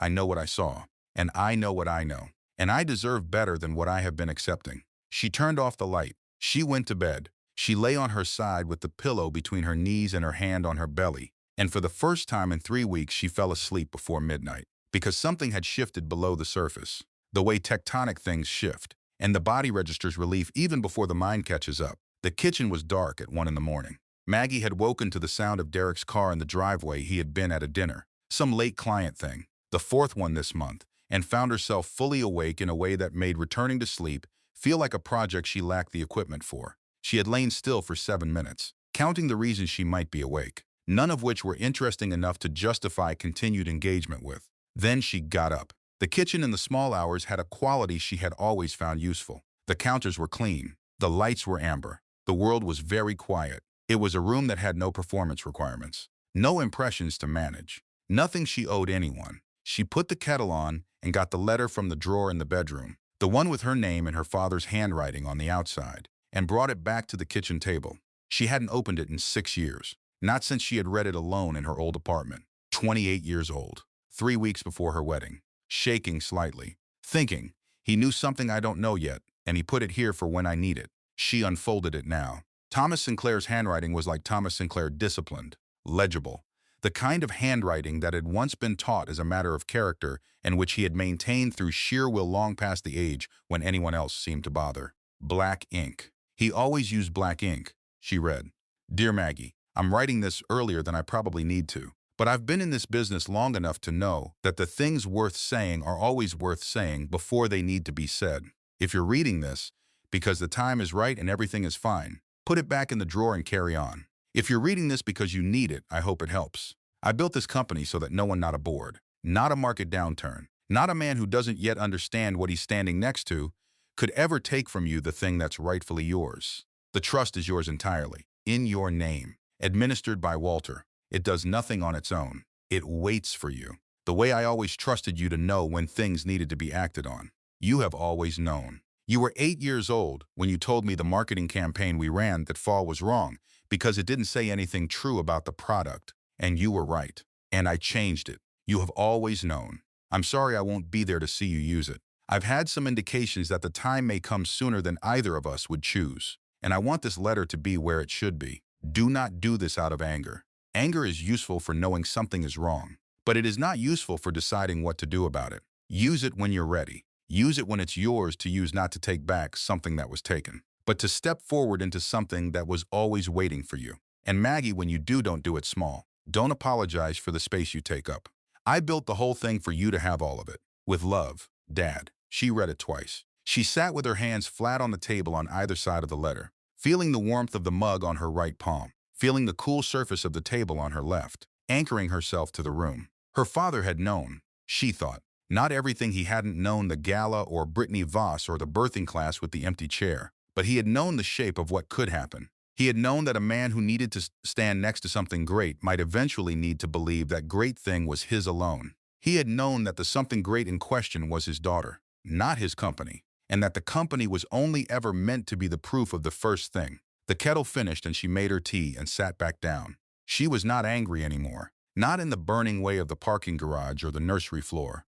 I know what I saw. And I know what I know. And I deserve better than what I have been accepting. She turned off the light. She went to bed. She lay on her side with the pillow between her knees and her hand on her belly. And for the first time in 3 weeks, she fell asleep before midnight. Because something had shifted below the surface. The way tectonic things shift. And the body registers relief even before the mind catches up. The kitchen was dark at 1 in the morning. Maggie had woken to the sound of Derek's car in the driveway. He had been at a dinner. Some late client thing. The fourth one this month. And found herself fully awake in a way that made returning to sleep feel like a project she lacked the equipment for. She had lain still for 7 minutes, counting the reasons she might be awake, none of which were interesting enough to justify continued engagement with. Then she got up. The kitchen in the small hours had a quality she had always found useful. The counters were clean. The lights were amber. The world was very quiet. It was a room that had no performance requirements. No impressions to manage. Nothing she owed anyone. She put the kettle on and got the letter from the drawer in the bedroom, the one with her name and her father's handwriting on the outside, and brought it back to the kitchen table. She hadn't opened it in 6 years, not since she had read it alone in her old apartment. 28 years old, 3 weeks before her wedding, shaking slightly, thinking, he knew something I don't know yet, and he put it here for when I need it. She unfolded it now. Thomas Sinclair's handwriting was like Thomas Sinclair, disciplined, legible, the kind of handwriting that had once been taught as a matter of character and which he had maintained through sheer will long past the age when anyone else seemed to bother. Black ink. He always used black ink, she read. Dear Maggie, I'm writing this earlier than I probably need to, but I've been in this business long enough to know that the things worth saying are always worth saying before they need to be said. If you're reading this, because the time is right and everything is fine, put it back in the drawer and carry on. If you're reading this because you need it, I hope it helps. I built this company so that no one not aboard, not a market downturn, not a man who doesn't yet understand what he's standing next to, could ever take from you the thing that's rightfully yours. The trust is yours entirely, in your name, administered by Walter. It does nothing on its own. It waits for you. The way I always trusted you to know when things needed to be acted on. You have always known. You were 8 years old when you told me the marketing campaign we ran that fall was wrong because it didn't say anything true about the product. And you were right. And I changed it. You have always known. I'm sorry I won't be there to see you use it. I've had some indications that the time may come sooner than either of us would choose. And I want this letter to be where it should be. Do not do this out of anger. Anger is useful for knowing something is wrong, but it is not useful for deciding what to do about it. Use it when you're ready. Use it when it's yours to use, not to take back something that was taken, but to step forward into something that was always waiting for you. And Maggie, when you do, don't do it small. Don't apologize for the space you take up. I built the whole thing for you to have all of it. With love, Dad. She read it twice. She sat with her hands flat on the table on either side of the letter, feeling the warmth of the mug on her right palm, feeling the cool surface of the table on her left, anchoring herself to the room. Her father had known, she thought, not everything. He hadn't known the gala or Brittany Voss or the birthing class with the empty chair, but he had known the shape of what could happen. He had known that a man who needed to stand next to something great might eventually need to believe that great thing was his alone. He had known that the something great in question was his daughter, not his company, and that the company was only ever meant to be the proof of the first thing. The kettle finished and she made her tea and sat back down. She was not angry anymore, not in the burning way of the parking garage or the nursery floor.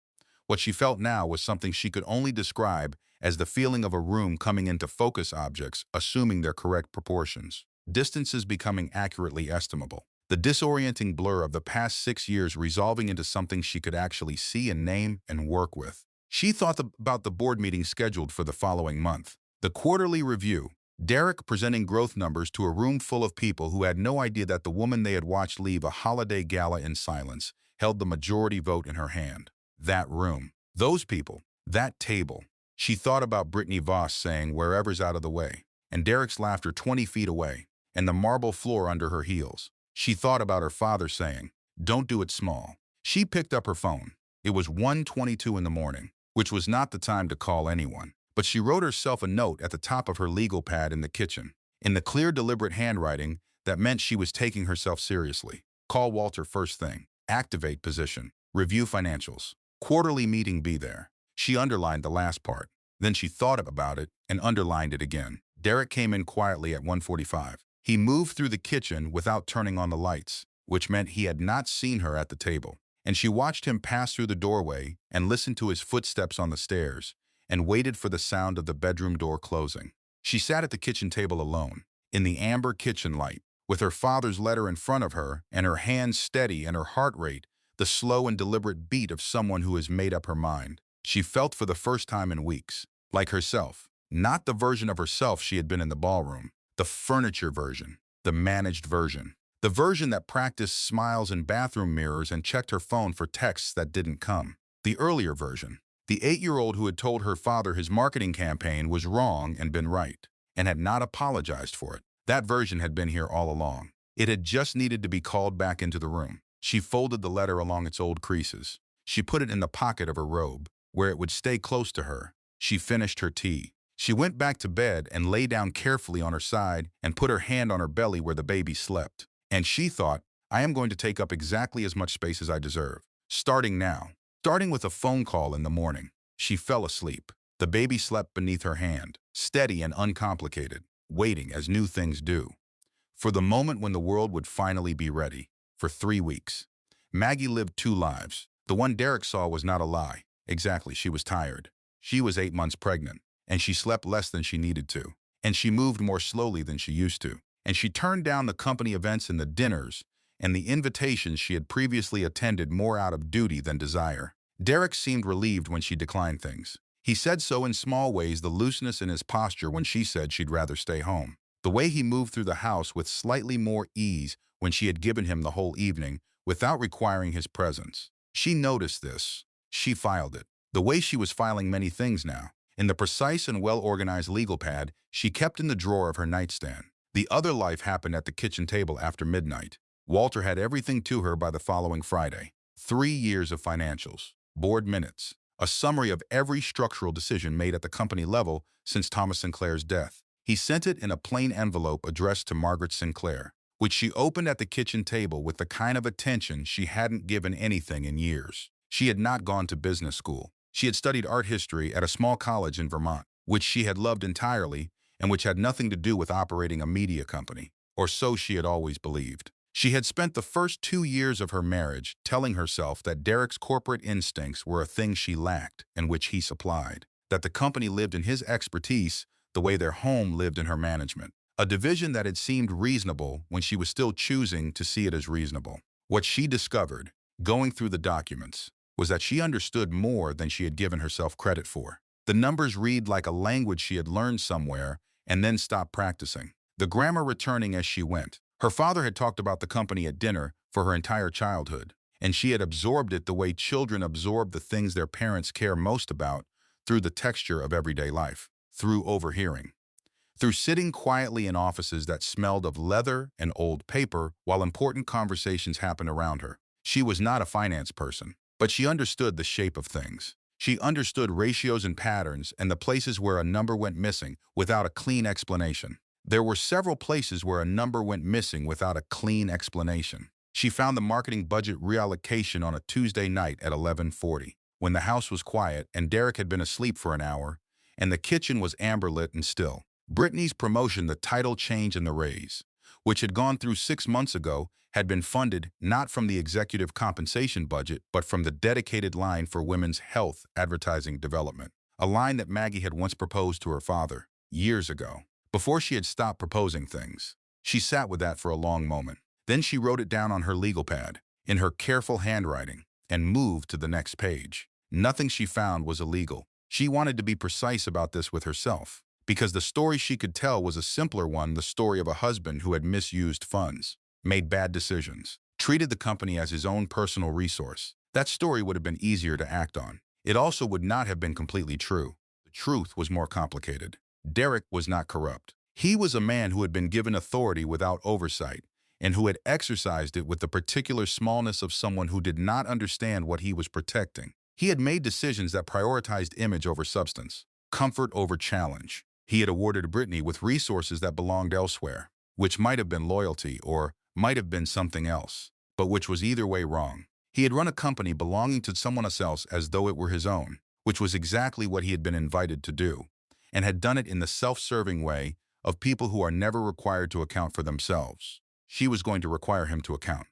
What she felt now was something she could only describe as the feeling of a room coming into focus, objects assuming their correct proportions, distances becoming accurately estimable, the disorienting blur of the past 6 years resolving into something she could actually see and name and work with. She thought about the board meeting scheduled for the following month. The quarterly review, Derek presenting growth numbers to a room full of people who had no idea that the woman they had watched leave a holiday gala in silence held the majority vote in her hand. That room, those people, that table. She thought about Brittany Voss saying, "Wherever's out of the way," and Derek's laughter 20 feet away, and the marble floor under her heels. She thought about her father saying, "Don't do it small." She picked up her phone. It was 1:22 in the morning, which was not the time to call anyone. But she wrote herself a note at the top of her legal pad in the kitchen, in the clear, deliberate handwriting that meant she was taking herself seriously. Call Walter first thing. Activate position. Review financials. Quarterly meeting, be there. She underlined the last part. Then she thought about it and underlined it again. Derek came in quietly at 1:45. He moved through the kitchen without turning on the lights, which meant he had not seen her at the table. and she watched him pass through the doorway and listened to his footsteps on the stairs and waited for the sound of the bedroom door closing. She sat at the kitchen table alone, in the amber kitchen light, with her father's letter in front of her and her hands steady and her heart rate, the slow and deliberate beat of someone who has made up her mind. She felt for the first time in weeks, like herself, not the version of herself she had been in the ballroom, the furniture version, the managed version. The version that practiced smiles in bathroom mirrors and checked her phone for texts that didn't come. The earlier version. The 8-year-old who had told her father his marketing campaign was wrong and been right, and had not apologized for it. That version had been here all along. It had just needed to be called back into the room. She folded the letter along its old creases. She put it in the pocket of her robe, where it would stay close to her. She finished her tea. She went back to bed and lay down carefully on her side and put her hand on her belly where the baby slept. And she thought, I am going to take up exactly as much space as I deserve. Starting now. Starting with a phone call in the morning. She fell asleep. The baby slept beneath her hand, steady and uncomplicated, waiting as new things do. For the moment when the world would finally be ready. For 3 weeks. Maggie lived 2 lives. The one Derek saw was not a lie. Exactly, she was tired. She was 8 months pregnant, and she slept less than she needed to. And she moved more slowly than she used to. And she turned down the company events and the dinners and the invitations she had previously attended more out of duty than desire. Derek seemed relieved when she declined things. He said so in small ways, the looseness in his posture when she said she'd rather stay home. The way he moved through the house with slightly more ease when she had given him the whole evening without requiring his presence. She noticed this. She filed it. The way she was filing many things now. In the precise and well-organized legal pad she kept in the drawer of her nightstand. The other life happened at the kitchen table after midnight. Walter had everything to her by the following Friday. 3 years of financials, board minutes, a summary of every structural decision made at the company level since Thomas Sinclair's death. He sent it in a plain envelope addressed to Margaret Sinclair, which she opened at the kitchen table with the kind of attention she hadn't given anything in years. She had not gone to business school. She had studied art history at a small college in Vermont, which she had loved entirely and which had nothing to do with operating a media company, or so she had always believed. She had spent the first 2 years of her marriage telling herself that Derek's corporate instincts were a thing she lacked and which he supplied, that the company lived in his expertise the way their home lived in her management, a division that had seemed reasonable when she was still choosing to see it as reasonable. What she discovered, going through the documents, was that she understood more than she had given herself credit for. The numbers read like a language she had learned somewhere and then stopped practicing, the grammar returning as she went. Her father had talked about the company at dinner for her entire childhood, and she had absorbed it the way children absorb the things their parents care most about, through the texture of everyday life, through overhearing, through sitting quietly in offices that smelled of leather and old paper while important conversations happened around her. She was not a finance person, but she understood the shape of things. She understood ratios and patterns and the places where a number went missing without a clean explanation. There were several places where a number went missing without a clean explanation. She found the marketing budget reallocation on a Tuesday night at 11:40, when the house was quiet and Derek had been asleep for an hour, and the kitchen was amber-lit and still. Brittany's promotion, the title change and the raise, which had gone through 6 months ago, had been funded not from the executive compensation budget, but from the dedicated line for women's health advertising development, a line that Maggie had once proposed to her father, years ago, before she had stopped proposing things. She sat with that for a long moment. Then she wrote it down on her legal pad, in her careful handwriting, and moved to the next page. Nothing she found was illegal. She wanted to be precise about this with herself, because the story she could tell was a simpler one, the story of a husband who had misused funds, made bad decisions, treated the company as his own personal resource. That story would have been easier to act on. It also would not have been completely true. The truth was more complicated. Derek was not corrupt. He was a man who had been given authority without oversight, and who had exercised it with the particular smallness of someone who did not understand what he was protecting. He had made decisions that prioritized image over substance, comfort over challenge. He had awarded Brittany with resources that belonged elsewhere, which might have been loyalty or might have been something else, but which was either way wrong. He had run a company belonging to someone else as though it were his own, which was exactly what he had been invited to do, and had done it in the self-serving way of people who are never required to account for themselves. She was going to require him to account,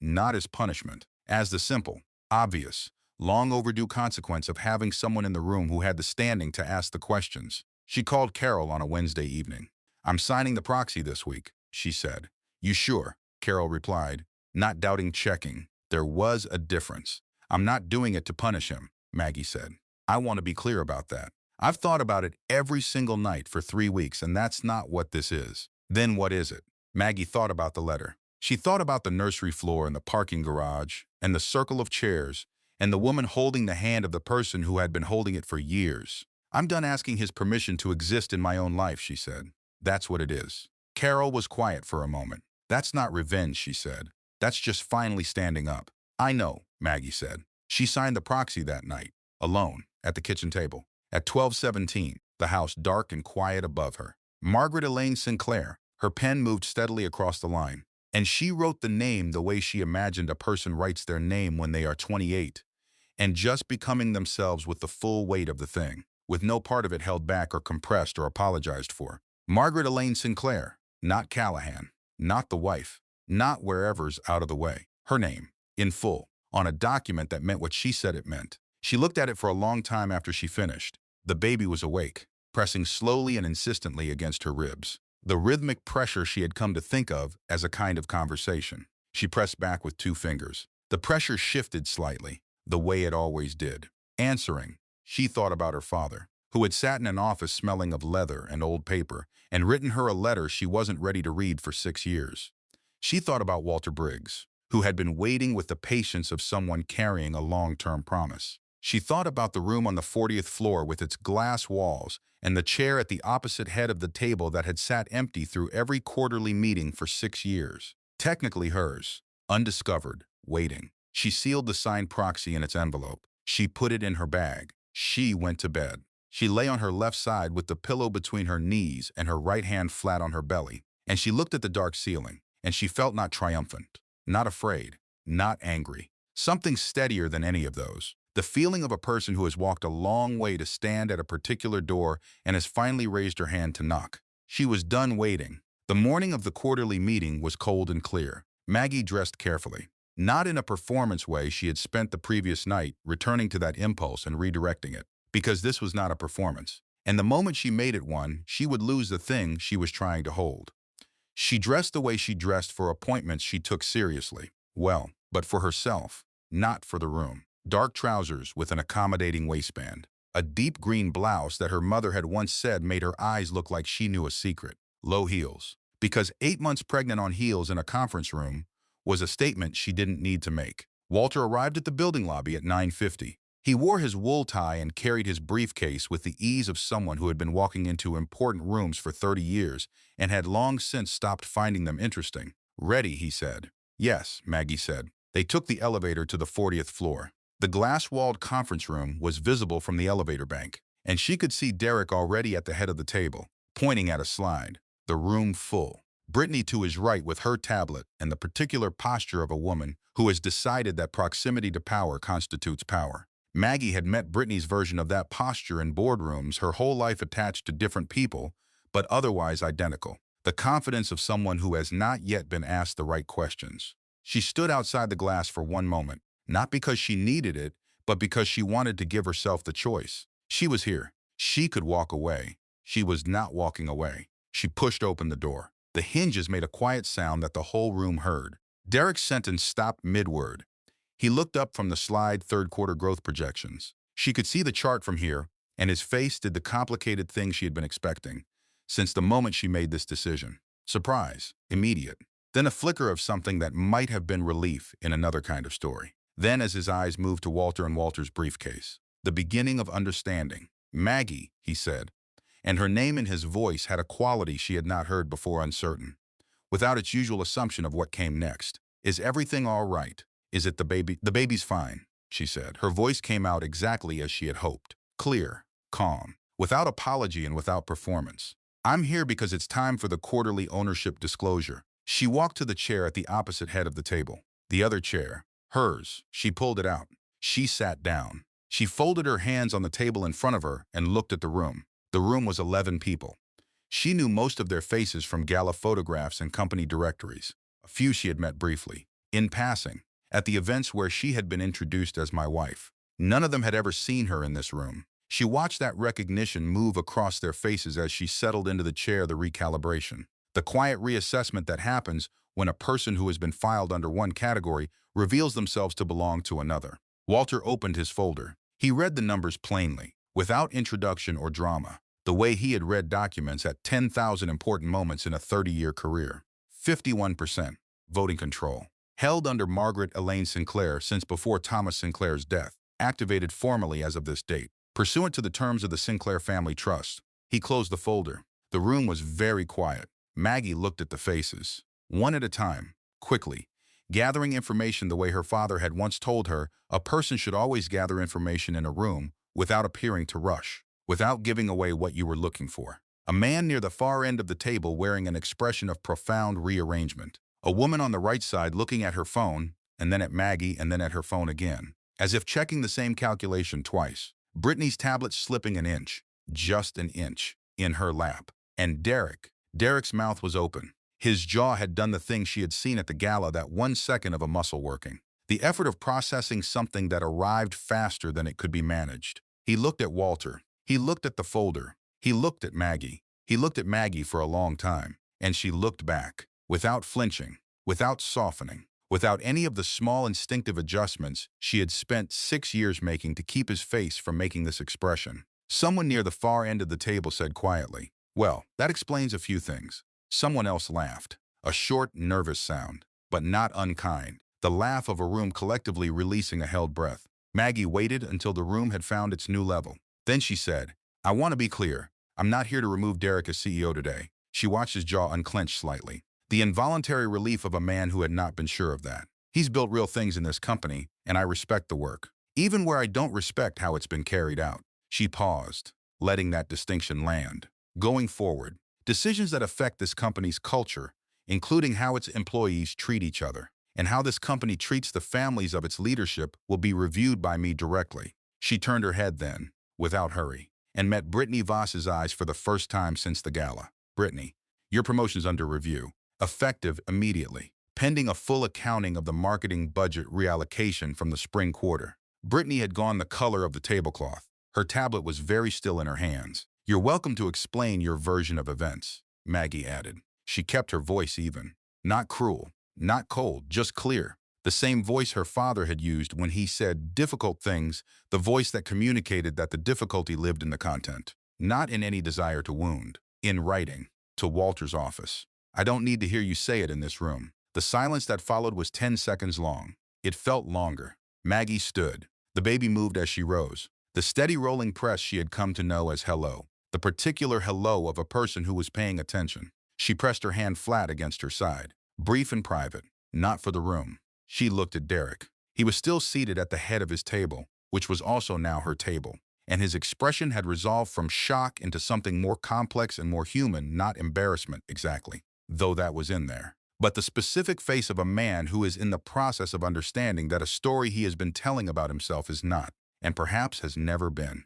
not as punishment, as the simple, obvious, long overdue consequence of having someone in the room who had the standing to ask the questions. She called Carol on a Wednesday evening. "I'm signing the proxy this week," she said. "You sure?" Carol replied, not doubting checking. There was a difference. "I'm not doing it to punish him," Maggie said. "I want to be clear about that. I've thought about it every single night for 3 weeks, and that's not what this is." "Then what is it?" Maggie thought about the letter. She thought about the nursery floor and the parking garage, and the circle of chairs, and the woman holding the hand of the person who had been holding it for years. "I'm done asking his permission to exist in my own life," she said. "That's what it is." Carol was quiet for a moment. "That's not revenge," she said. "That's just finally standing up." "I know," Maggie said. She signed the proxy that night, alone, at the kitchen table. At 12:17, the house dark and quiet above her. Margaret Elaine Sinclair. Her pen moved steadily across the line, and she wrote the name the way she imagined a person writes their name when they are 28, and just becoming themselves with the full weight of the thing, with no part of it held back or compressed or apologized for. Margaret Elaine Sinclair, not Callahan, not the wife, not wherever's out of the way. Her name, in full, on a document that meant what she said it meant. She looked at it for a long time after she finished. The baby was awake, pressing slowly and insistently against her ribs. The rhythmic pressure she had come to think of as a kind of conversation. She pressed back with 2 fingers. The pressure shifted slightly, the way it always did. Answering, she thought about her father, who had sat in an office smelling of leather and old paper and written her a letter she wasn't ready to read for 6 years. She thought about Walter Briggs, who had been waiting with the patience of someone carrying a long-term promise. She thought about the room on the 40th floor with its glass walls and the chair at the opposite head of the table that had sat empty through every quarterly meeting for 6 years. Technically hers, undiscovered, waiting. She sealed the signed proxy in its envelope. She put it in her bag. She went to bed. She lay on her left side with the pillow between her knees and her right hand flat on her belly, and she looked at the dark ceiling, and she felt not triumphant, not afraid, not angry. Something steadier than any of those. The feeling of a person who has walked a long way to stand at a particular door and has finally raised her hand to knock. She was done waiting. The morning of the quarterly meeting was cold and clear. Maggie dressed carefully. Not in a performance way she had spent the previous night returning to that impulse and redirecting it, because this was not a performance. And the moment she made it one, she would lose the thing she was trying to hold. She dressed the way she dressed for appointments she took seriously. Well, but for herself, not for the room. Dark trousers with an accommodating waistband. A deep green blouse that her mother had once said made her eyes look like she knew a secret. Low heels. Because 8 months pregnant on heels in a conference room was a statement she didn't need to make. Walter arrived at the building lobby at 9:50. He wore his wool tie and carried his briefcase with the ease of someone who had been walking into important rooms for 30 years and had long since stopped finding them interesting. "Ready," he said. "Yes," Maggie said. They took the elevator to the 40th floor. The glass-walled conference room was visible from the elevator bank, and she could see Derek already at the head of the table, pointing at a slide. The room full. Brittany to his right with her tablet and the particular posture of a woman who has decided that proximity to power constitutes power. Maggie had met Brittany's version of that posture in boardrooms her whole life attached to different people, but otherwise identical. The confidence of someone who has not yet been asked the right questions. She stood outside the glass for one moment, not because she needed it, but because she wanted to give herself the choice. She was here. She could walk away. She was not walking away. She pushed open the door. The hinges made a quiet sound that the whole room heard. Derek's sentence stopped mid-word. He looked up from the slide third-quarter growth projections. She could see the chart from here, and his face did the complicated thing she had been expecting, since the moment she made this decision. Surprise, immediate. Then a flicker of something that might have been relief in another kind of story. Then as his eyes moved to Walter and Walter's briefcase, the beginning of understanding. "Maggie," he said, and her name in his voice had a quality she had not heard before, uncertain, without its usual assumption of what came next. "Is everything all right? Is it the baby?" "The baby's fine," she said. Her voice came out exactly as she had hoped. Clear, calm, without apology and without performance. "I'm here because it's time for the quarterly ownership disclosure." She walked to the chair at the opposite head of the table. The other chair, hers, she pulled it out. She sat down. She folded her hands on the table in front of her and looked at the room. The room was 11 people. She knew most of their faces from gala photographs and company directories. A few she had met briefly, in passing, at the events where she had been introduced as my wife. None of them had ever seen her in this room. She watched that recognition move across their faces as she settled into the chair, the recalibration. The quiet reassessment that happens when a person who has been filed under one category reveals themselves to belong to another. Walter opened his folder. He read the numbers plainly, without introduction or drama, the way he had read documents at 10,000 important moments in a 30-year career. 51%, voting control. Held under Margaret Elaine Sinclair since before Thomas Sinclair's death, activated formally as of this date. Pursuant to the terms of the Sinclair Family Trust, he closed the folder. The room was very quiet. Maggie looked at the faces, one at a time, quickly, gathering information the way her father had once told her a person should always gather information in a room without appearing to rush, without giving away what you were looking for. A man near the far end of the table wearing an expression of profound rearrangement. A woman on the right side looking at her phone, and then at Maggie, and then at her phone again, as if checking the same calculation twice. Brittany's tablet slipping an inch, just an inch, in her lap. And Derek's mouth was open. His jaw had done the thing she had seen at the gala, that 1 second of a muscle working. The effort of processing something that arrived faster than it could be managed. He looked at Walter. He looked at the folder. He looked at Maggie. He looked at Maggie for a long time, and she looked back, without flinching, without softening, without any of the small instinctive adjustments she had spent 6 years making to keep his face from making this expression. Someone near the far end of the table said quietly, "Well, that explains a few things." Someone else laughed, a short, nervous sound, but not unkind, the laugh of a room collectively releasing a held breath. Maggie waited until the room had found its new level. Then she said, "I want to be clear. I'm not here to remove Derek as CEO today." She watched his jaw unclench slightly. The involuntary relief of a man who had not been sure of that. He's built real things in this company, and I respect the work, even where I don't respect how it's been carried out. She paused, letting that distinction land. Going forward, decisions that affect this company's culture, including how its employees treat each other, and how this company treats the families of its leadership, will be reviewed by me directly. She turned her head then, without hurry, and met Brittany Voss's eyes for the first time since the gala. "Brittany, your promotion's under review. Effective immediately, pending a full accounting of the marketing budget reallocation from the spring quarter." Brittany had gone the color of the tablecloth. Her tablet was very still in her hands. "You're welcome to explain your version of events," Maggie added. She kept her voice even. Not cruel, not cold, just clear. The same voice her father had used when he said difficult things, the voice that communicated that the difficulty lived in the content, not in any desire to wound. In writing, to Walter's office. "I don't need to hear you say it in this room." The silence that followed was 10 seconds long. It felt longer. Maggie stood. The baby moved as she rose. The steady rolling press she had come to know as hello. The particular hello of a person who was paying attention. She pressed her hand flat against her side. Brief and private, not for the room. She looked at Derek. He was still seated at the head of his table, which was also now her table, and his expression had resolved from shock into something more complex and more human, not embarrassment exactly, though that was in there, but the specific face of a man who is in the process of understanding that a story he has been telling about himself is not, and perhaps has never been,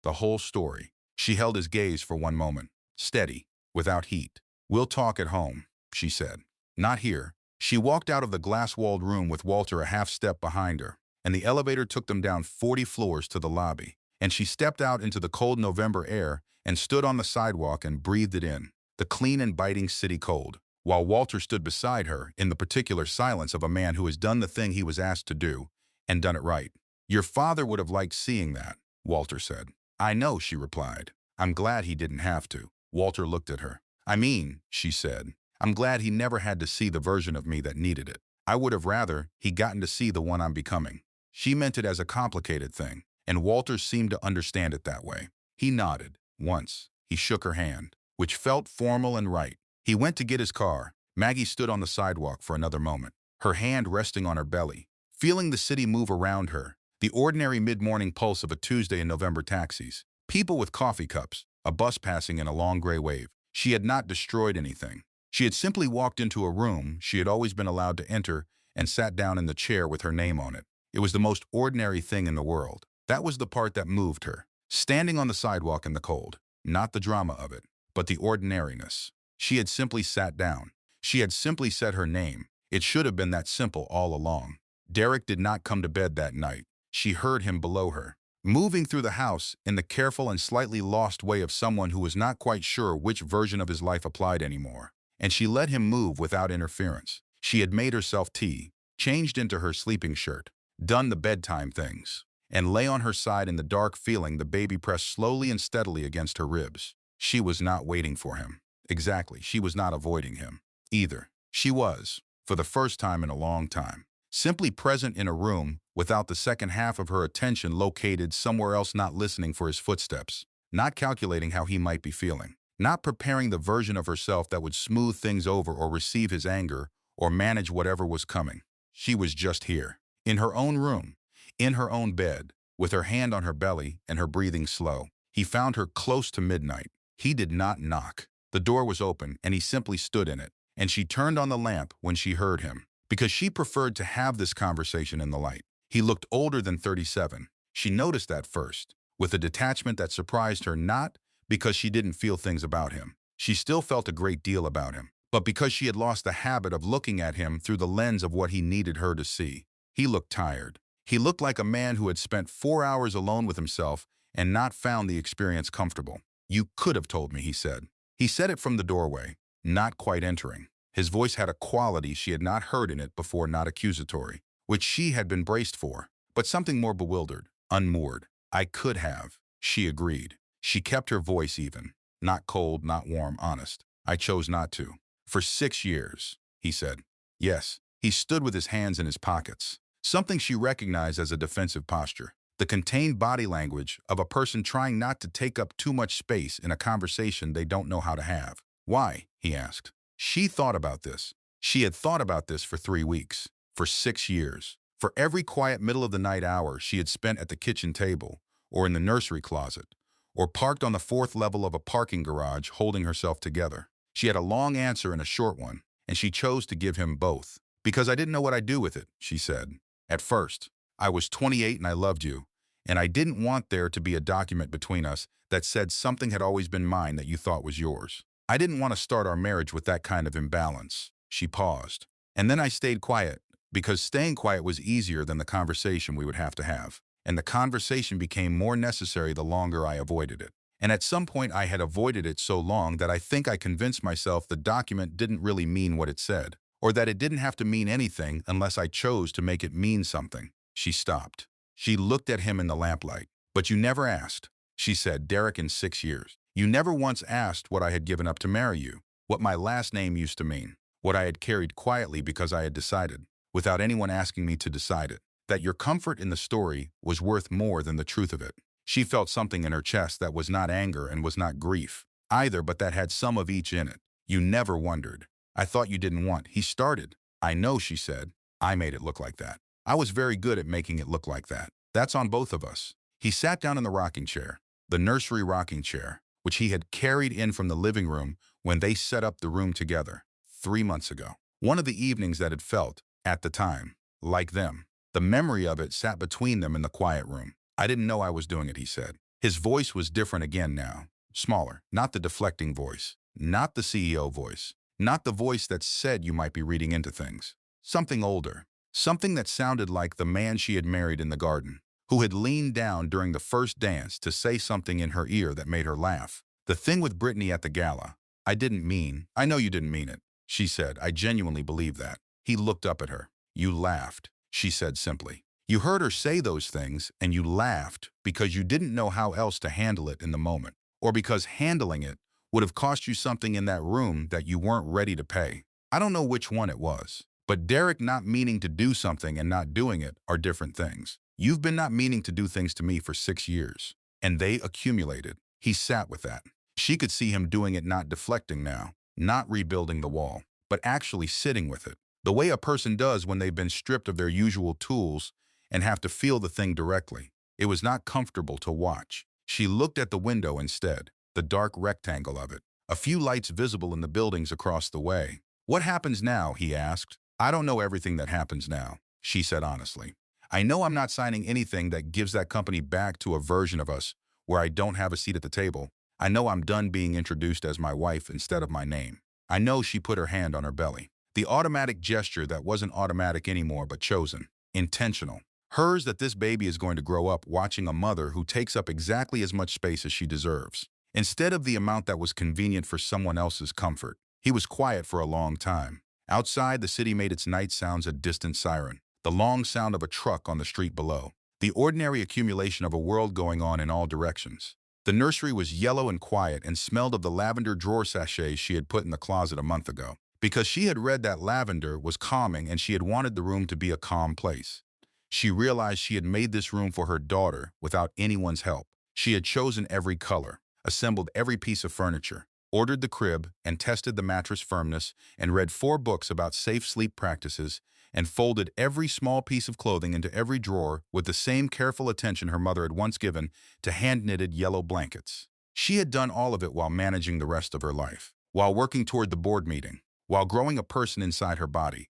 the whole story. She held his gaze for one moment, steady, without heat. "We'll talk at home," she said. "Not here." She walked out of the glass-walled room with Walter a half-step behind her, and the elevator took them down 40 floors to the lobby, and she stepped out into the cold November air and stood on the sidewalk and breathed it in, the clean and biting city cold, while Walter stood beside her in the particular silence of a man who has done the thing he was asked to do, and done it right. "Your father would have liked seeing that," Walter said. "I know," she replied. "I'm glad he didn't have to." Walter looked at her. "I mean," she said, "I'm glad he never had to see the version of me that needed it. I would have rather he gotten to see the one I'm becoming." She meant it as a complicated thing, and Walter seemed to understand it that way. He nodded. Once, he shook her hand, which felt formal and right. He went to get his car. Maggie stood on the sidewalk for another moment, her hand resting on her belly, feeling the city move around her, the ordinary mid-morning pulse of a Tuesday in November taxis, people with coffee cups, a bus passing in a long gray wave. She had not destroyed anything. She had simply walked into a room she had always been allowed to enter and sat down in the chair with her name on it. It was the most ordinary thing in the world. That was the part that moved her. Standing on the sidewalk in the cold, not the drama of it, but the ordinariness. She had simply sat down. She had simply said her name. It should have been that simple all along. Derek did not come to bed that night. She heard him below her, moving through the house in the careful and slightly lost way of someone who was not quite sure which version of his life applied anymore. And she let him move without interference. She had made herself tea, changed into her sleeping shirt, done the bedtime things, and lay on her side in the dark, feeling the baby press slowly and steadily against her ribs. She was not waiting for him. Exactly, she was not avoiding him either. She was, for the first time in a long time, simply present in a room without the second half of her attention located somewhere else, not listening for his footsteps, not calculating how he might be feeling, not preparing the version of herself that would smooth things over or receive his anger or manage whatever was coming. She was just here, in her own room, in her own bed, with her hand on her belly and her breathing slow. He found her close to midnight. He did not knock. The door was open, and he simply stood in it, and she turned on the lamp when she heard him, because she preferred to have this conversation in the light. He looked older than 37. She noticed that first, with a detachment that surprised her, not because she didn't feel things about him. She still felt a great deal about him, but because she had lost the habit of looking at him through the lens of what he needed her to see. He looked tired. He looked like a man who had spent 4 hours alone with himself and not found the experience comfortable. "You could have told me," he said. He said it from the doorway, not quite entering. His voice had a quality she had not heard in it before, not accusatory, which she had been braced for, but something more bewildered, unmoored. "I could have," she agreed. She kept her voice even, not cold, not warm, honest. "I chose not to. For 6 years," he said. Yes, he stood with his hands in his pockets, something she recognized as a defensive posture, the contained body language of a person trying not to take up too much space in a conversation they don't know how to have. "Why?" he asked. She thought about this. She had thought about this for 3 weeks, for 6 years, for every quiet middle-of-the-night hour she had spent at the kitchen table, or in the nursery closet, or parked on the 4th level of a parking garage holding herself together. She had a long answer and a short one, and she chose to give him both. "Because I didn't know what I'd do with it," she said. "At first, I was 28 and I loved you, and I didn't want there to be a document between us that said something had always been mine that you thought was yours. I didn't want to start our marriage with that kind of imbalance." She paused. "And then I stayed quiet, because staying quiet was easier than the conversation we would have to have. And the conversation became more necessary the longer I avoided it. And at some point I had avoided it so long that I think I convinced myself the document didn't really mean what it said, or that it didn't have to mean anything unless I chose to make it mean something." She stopped. She looked at him in the lamplight. "But you never asked," she said. "Derek, in 6 years. You never once asked what I had given up to marry you, what my last name used to mean, what I had carried quietly because I had decided, without anyone asking me to decide it, that your comfort in the story was worth more than the truth of it." She felt something in her chest that was not anger and was not grief either, but that had some of each in it. "You never wondered. I thought you didn't want." He started. "I know," she said. "I made it look like that. I was very good at making it look like that. That's on both of us." He sat down in the rocking chair, the nursery rocking chair, which he had carried in from the living room when they set up the room together 3 months ago. One of the evenings that had felt, at the time, like them. The memory of it sat between them in the quiet room. "I didn't know I was doing it," he said. His voice was different again now, smaller, not the deflecting voice, not the CEO voice, not the voice that said you might be reading into things. Something older, something that sounded like the man she had married in the garden, who had leaned down during the first dance to say something in her ear that made her laugh. "The thing with Brittany at the gala, I know you didn't mean it," she said. "I genuinely believe that." He looked up at her. "You laughed," she said simply. "You heard her say those things, and you laughed because you didn't know how else to handle it in the moment, or because handling it would have cost you something in that room that you weren't ready to pay. I don't know which one it was, but Derek not meaning to do something and not doing it are different things. You've been not meaning to do things to me for 6 years, and they accumulated." He sat with that. She could see him doing it, not deflecting now, not rebuilding the wall, but actually sitting with it, the way a person does when they've been stripped of their usual tools and have to feel the thing directly. It was not comfortable to watch. She looked at the window instead, the dark rectangle of it, a few lights visible in the buildings across the way. "What happens now?" he asked. "I don't know everything that happens now," she said honestly. "I know I'm not signing anything that gives that company back to a version of us where I don't have a seat at the table. I know I'm done being introduced as my wife instead of my name. I know." She put her hand on her belly. The automatic gesture that wasn't automatic anymore but chosen. intentional. Hers that this baby is going to grow up watching a mother who takes up exactly as much space as she deserves, instead of the amount that was convenient for someone else's comfort. He was quiet for a long time. Outside, the city made its night sounds a distant siren, the long sound of a truck on the street below, the ordinary accumulation of a world going on in all directions. The nursery was yellow and quiet and smelled of the lavender drawer sachets she had put in the closet a month ago, because she had read that lavender was calming and she had wanted the room to be a calm place. She realized she had made this room for her daughter without anyone's help. She had chosen every color, assembled every piece of furniture, ordered the crib and tested the mattress firmness, and read 4 books about safe sleep practices, and folded every small piece of clothing into every drawer with the same careful attention her mother had once given to hand-knitted yellow blankets. She had done all of it while managing the rest of her life, while working toward the board meeting, while growing a person inside her body,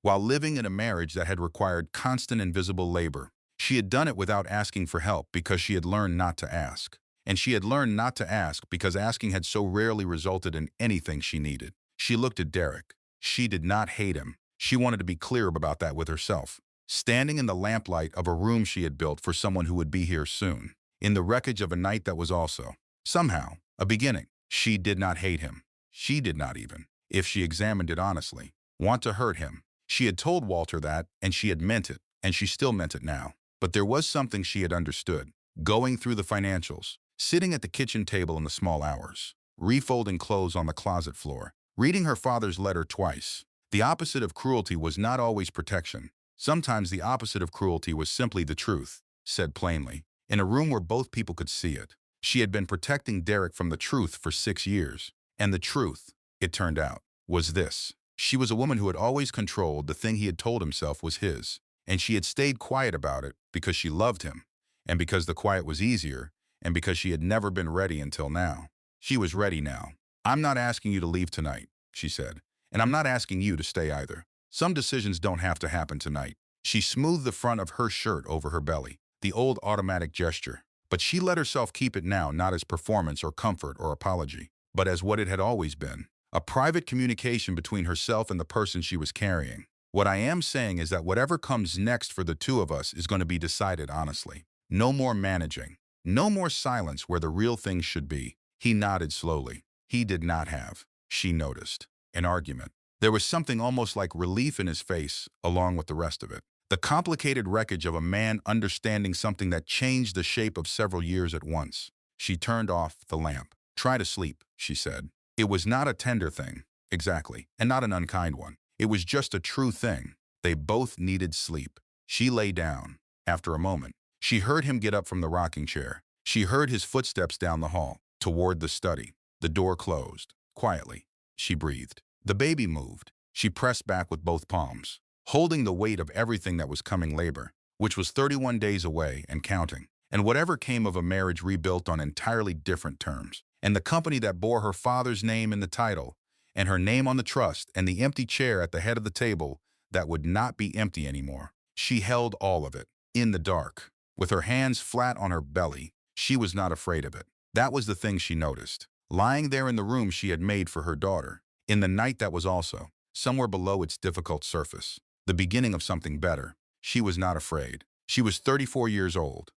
while living in a marriage that had required constant invisible labor. She had done it without asking for help because she had learned not to ask. And she had learned not to ask because asking had so rarely resulted in anything she needed. She looked at Derek. She did not hate him. She wanted to be clear about that with herself. Standing in the lamplight of a room she had built for someone who would be here soon, in the wreckage of a night that was also, somehow, a beginning. She did not hate him. She did not even, if she examined it honestly, want to hurt him. She had told Walter that, and she had meant it, and she still meant it now. But there was something she had understood. Going through the financials, sitting at the kitchen table in the small hours, refolding clothes on the closet floor, reading her father's letter twice. The opposite of cruelty was not always protection. Sometimes the opposite of cruelty was simply the truth, said plainly, in a room where both people could see it. She had been protecting Derek from the truth for 6 years. And the truth, it turned out, was this. She was a woman who had always controlled the thing he had told himself was his, and she had stayed quiet about it because she loved him, and because the quiet was easier, and because she had never been ready until now. She was ready now. "I'm not asking you to leave tonight," she said, "and I'm not asking you to stay either. Some decisions don't have to happen tonight." She smoothed the front of her shirt over her belly, the old automatic gesture, but she let herself keep it now not as performance or comfort or apology, but as what it had always been. A private communication between herself and the person she was carrying. "What I am saying is that whatever comes next for the two of us is going to be decided honestly. No more managing. No more silence where the real things should be." He nodded slowly. He did not have, she noticed, an argument. There was something almost like relief in his face along with the rest of it. The complicated wreckage of a man understanding something that changed the shape of several years at once. She turned off the lamp. "Try to sleep," she said. It was not a tender thing, exactly, and not an unkind one. It was just a true thing. They both needed sleep. She lay down. After a moment, she heard him get up from the rocking chair. She heard his footsteps down the hall, toward the study. The door closed. Quietly, she breathed. The baby moved. She pressed back with both palms, holding the weight of everything that was coming labor, which was 31 days away and counting, and whatever came of a marriage rebuilt on entirely different terms. And the company that bore her father's name in the title, and her name on the trust, and the empty chair at the head of the table that would not be empty anymore. She held all of it, in the dark, with her hands flat on her belly. She was not afraid of it. That was the thing she noticed, lying there in the room she had made for her daughter, in the night that was also, somewhere below its difficult surface, the beginning of something better. She was not afraid. She was 34 years old.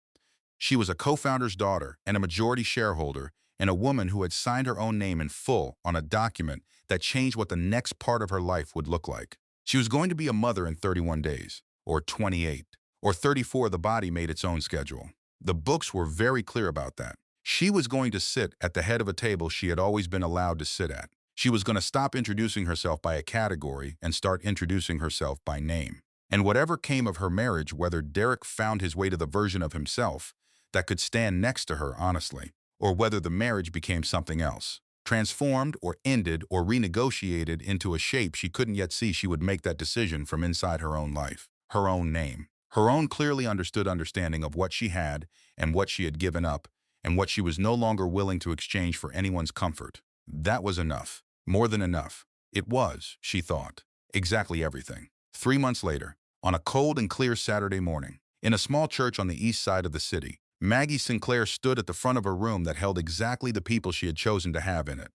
She was a co-founder's daughter and a majority shareholder, and a woman who had signed her own name in full on a document that changed what the next part of her life would look like. She was going to be a mother in 31 days, or 28, or 34. The body made its own schedule. The books were very clear about that. She was going to sit at the head of a table she had always been allowed to sit at. She was going to stop introducing herself by a category and start introducing herself by name. And whatever came of her marriage, whether Derek found his way to the version of himself that could stand next to her honestly, or whether the marriage became something else, transformed or ended or renegotiated into a shape she couldn't yet see, she would make that decision from inside her own life, her own name, her own clearly understood understanding of what she had and what she had given up and what she was no longer willing to exchange for anyone's comfort. That was enough, more than enough. It was, she thought, exactly everything. 3 months later, on a cold and clear Saturday morning, in a small church on the east side of the city, Maggie Sinclair stood at the front of a room that held exactly the people she had chosen to have in it.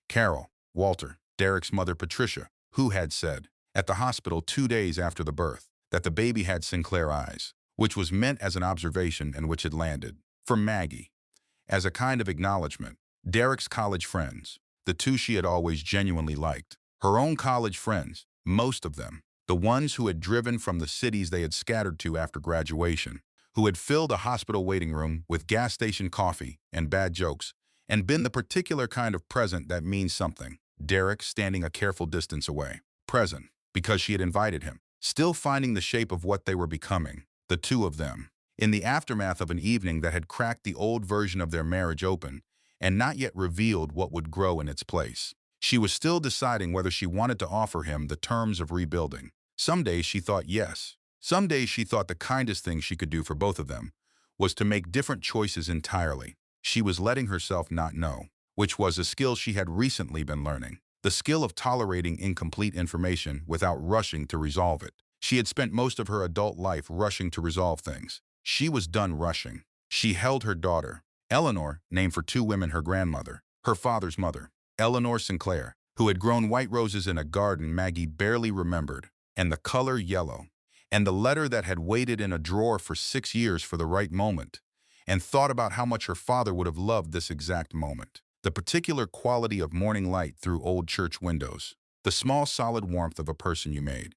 Carol, Walter, Derek's mother Patricia, who had said, at the hospital 2 days after the birth, that the baby had Sinclair eyes, which was meant as an observation and which had landed. For Maggie, as a kind of acknowledgement, Derek's college friends, the two she had always genuinely liked, her own college friends, most of them, the ones who had driven from the cities they had scattered to after graduation, who had filled a hospital waiting room with gas station coffee and bad jokes, and been the particular kind of present that means something. Derek standing a careful distance away. Present, because she had invited him. Still finding the shape of what they were becoming, the two of them. In the aftermath of an evening that had cracked the old version of their marriage open and not yet revealed what would grow in its place. She was still deciding whether she wanted to offer him the terms of rebuilding. Some days she thought yes. Some days she thought the kindest thing she could do for both of them was to make different choices entirely. She was letting herself not know, which was a skill she had recently been learning. The skill of tolerating incomplete information without rushing to resolve it. She had spent most of her adult life rushing to resolve things. She was done rushing. She held her daughter, Eleanor, named for two women her grandmother, her father's mother, Eleanor Sinclair, who had grown white roses in a garden Maggie barely remembered, and the color yellow, and the letter that had waited in a drawer for 6 years for the right moment, and thought about how much her father would have loved this exact moment. The particular quality of morning light through old church windows, the small solid warmth of a person you made,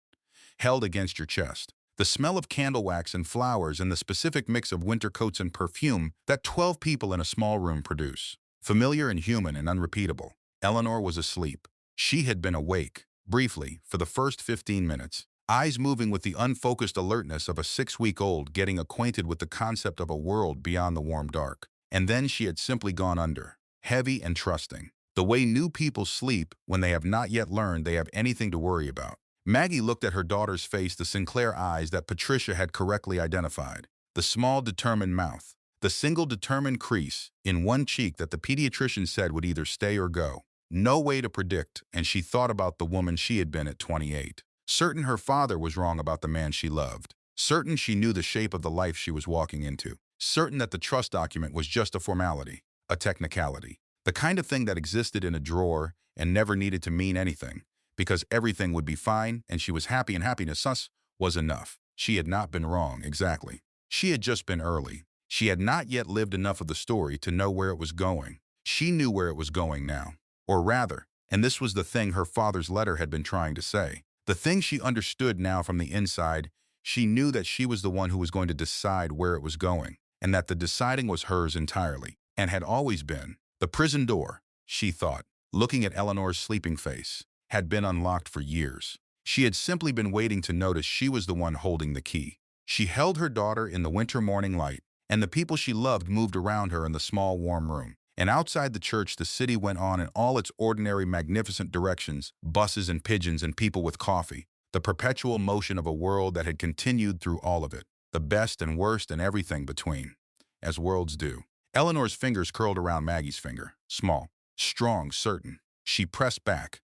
held against your chest, the smell of candle wax and flowers and the specific mix of winter coats and perfume that 12 people in a small room produce. Familiar and human and unrepeatable. Eleanor was asleep. She had been awake, briefly, for the first 15 minutes, eyes moving with the unfocused alertness of a 6-week-old getting acquainted with the concept of a world beyond the warm dark. And then she had simply gone under, heavy and trusting, the way new people sleep when they have not yet learned they have anything to worry about. Maggie looked at her daughter's face, the Sinclair eyes that Patricia had correctly identified, the small, determined mouth, the single determined crease in one cheek that the pediatrician said would either stay or go. No way to predict, and she thought about the woman she had been at 28. Certain her father was wrong about the man she loved. Certain she knew the shape of the life she was walking into. Certain that the trust document was just a formality, a technicality, the kind of thing that existed in a drawer and never needed to mean anything, because everything would be fine and she was happy and happiness was enough. She had not been wrong, exactly. She had just been early. She had not yet lived enough of the story to know where it was going. She knew where it was going now. Or rather, and this was the thing her father's letter had been trying to say, the thing she understood now from the inside, she knew that she was the one who was going to decide where it was going, and that the deciding was hers entirely, and had always been. The prison door, she thought, looking at Eleanor's sleeping face, had been unlocked for years. She had simply been waiting to notice she was the one holding the key. She held her daughter in the winter morning light, and the people she loved moved around her in the small warm room. And outside the church the city went on in all its ordinary magnificent directions, buses and pigeons and people with coffee, the perpetual motion of a world that had continued through all of it, the best and worst and everything between, as worlds do. Eleanor's fingers curled around Maggie's finger, small, strong, certain. She pressed back,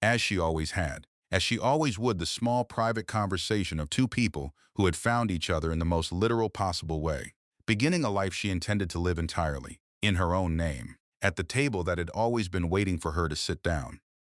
as she always had, as she always would, the small private conversation of two people who had found each other in the most literal possible way, beginning a life she intended to live entirely, in her own name, at the table that had always been waiting for her to sit down.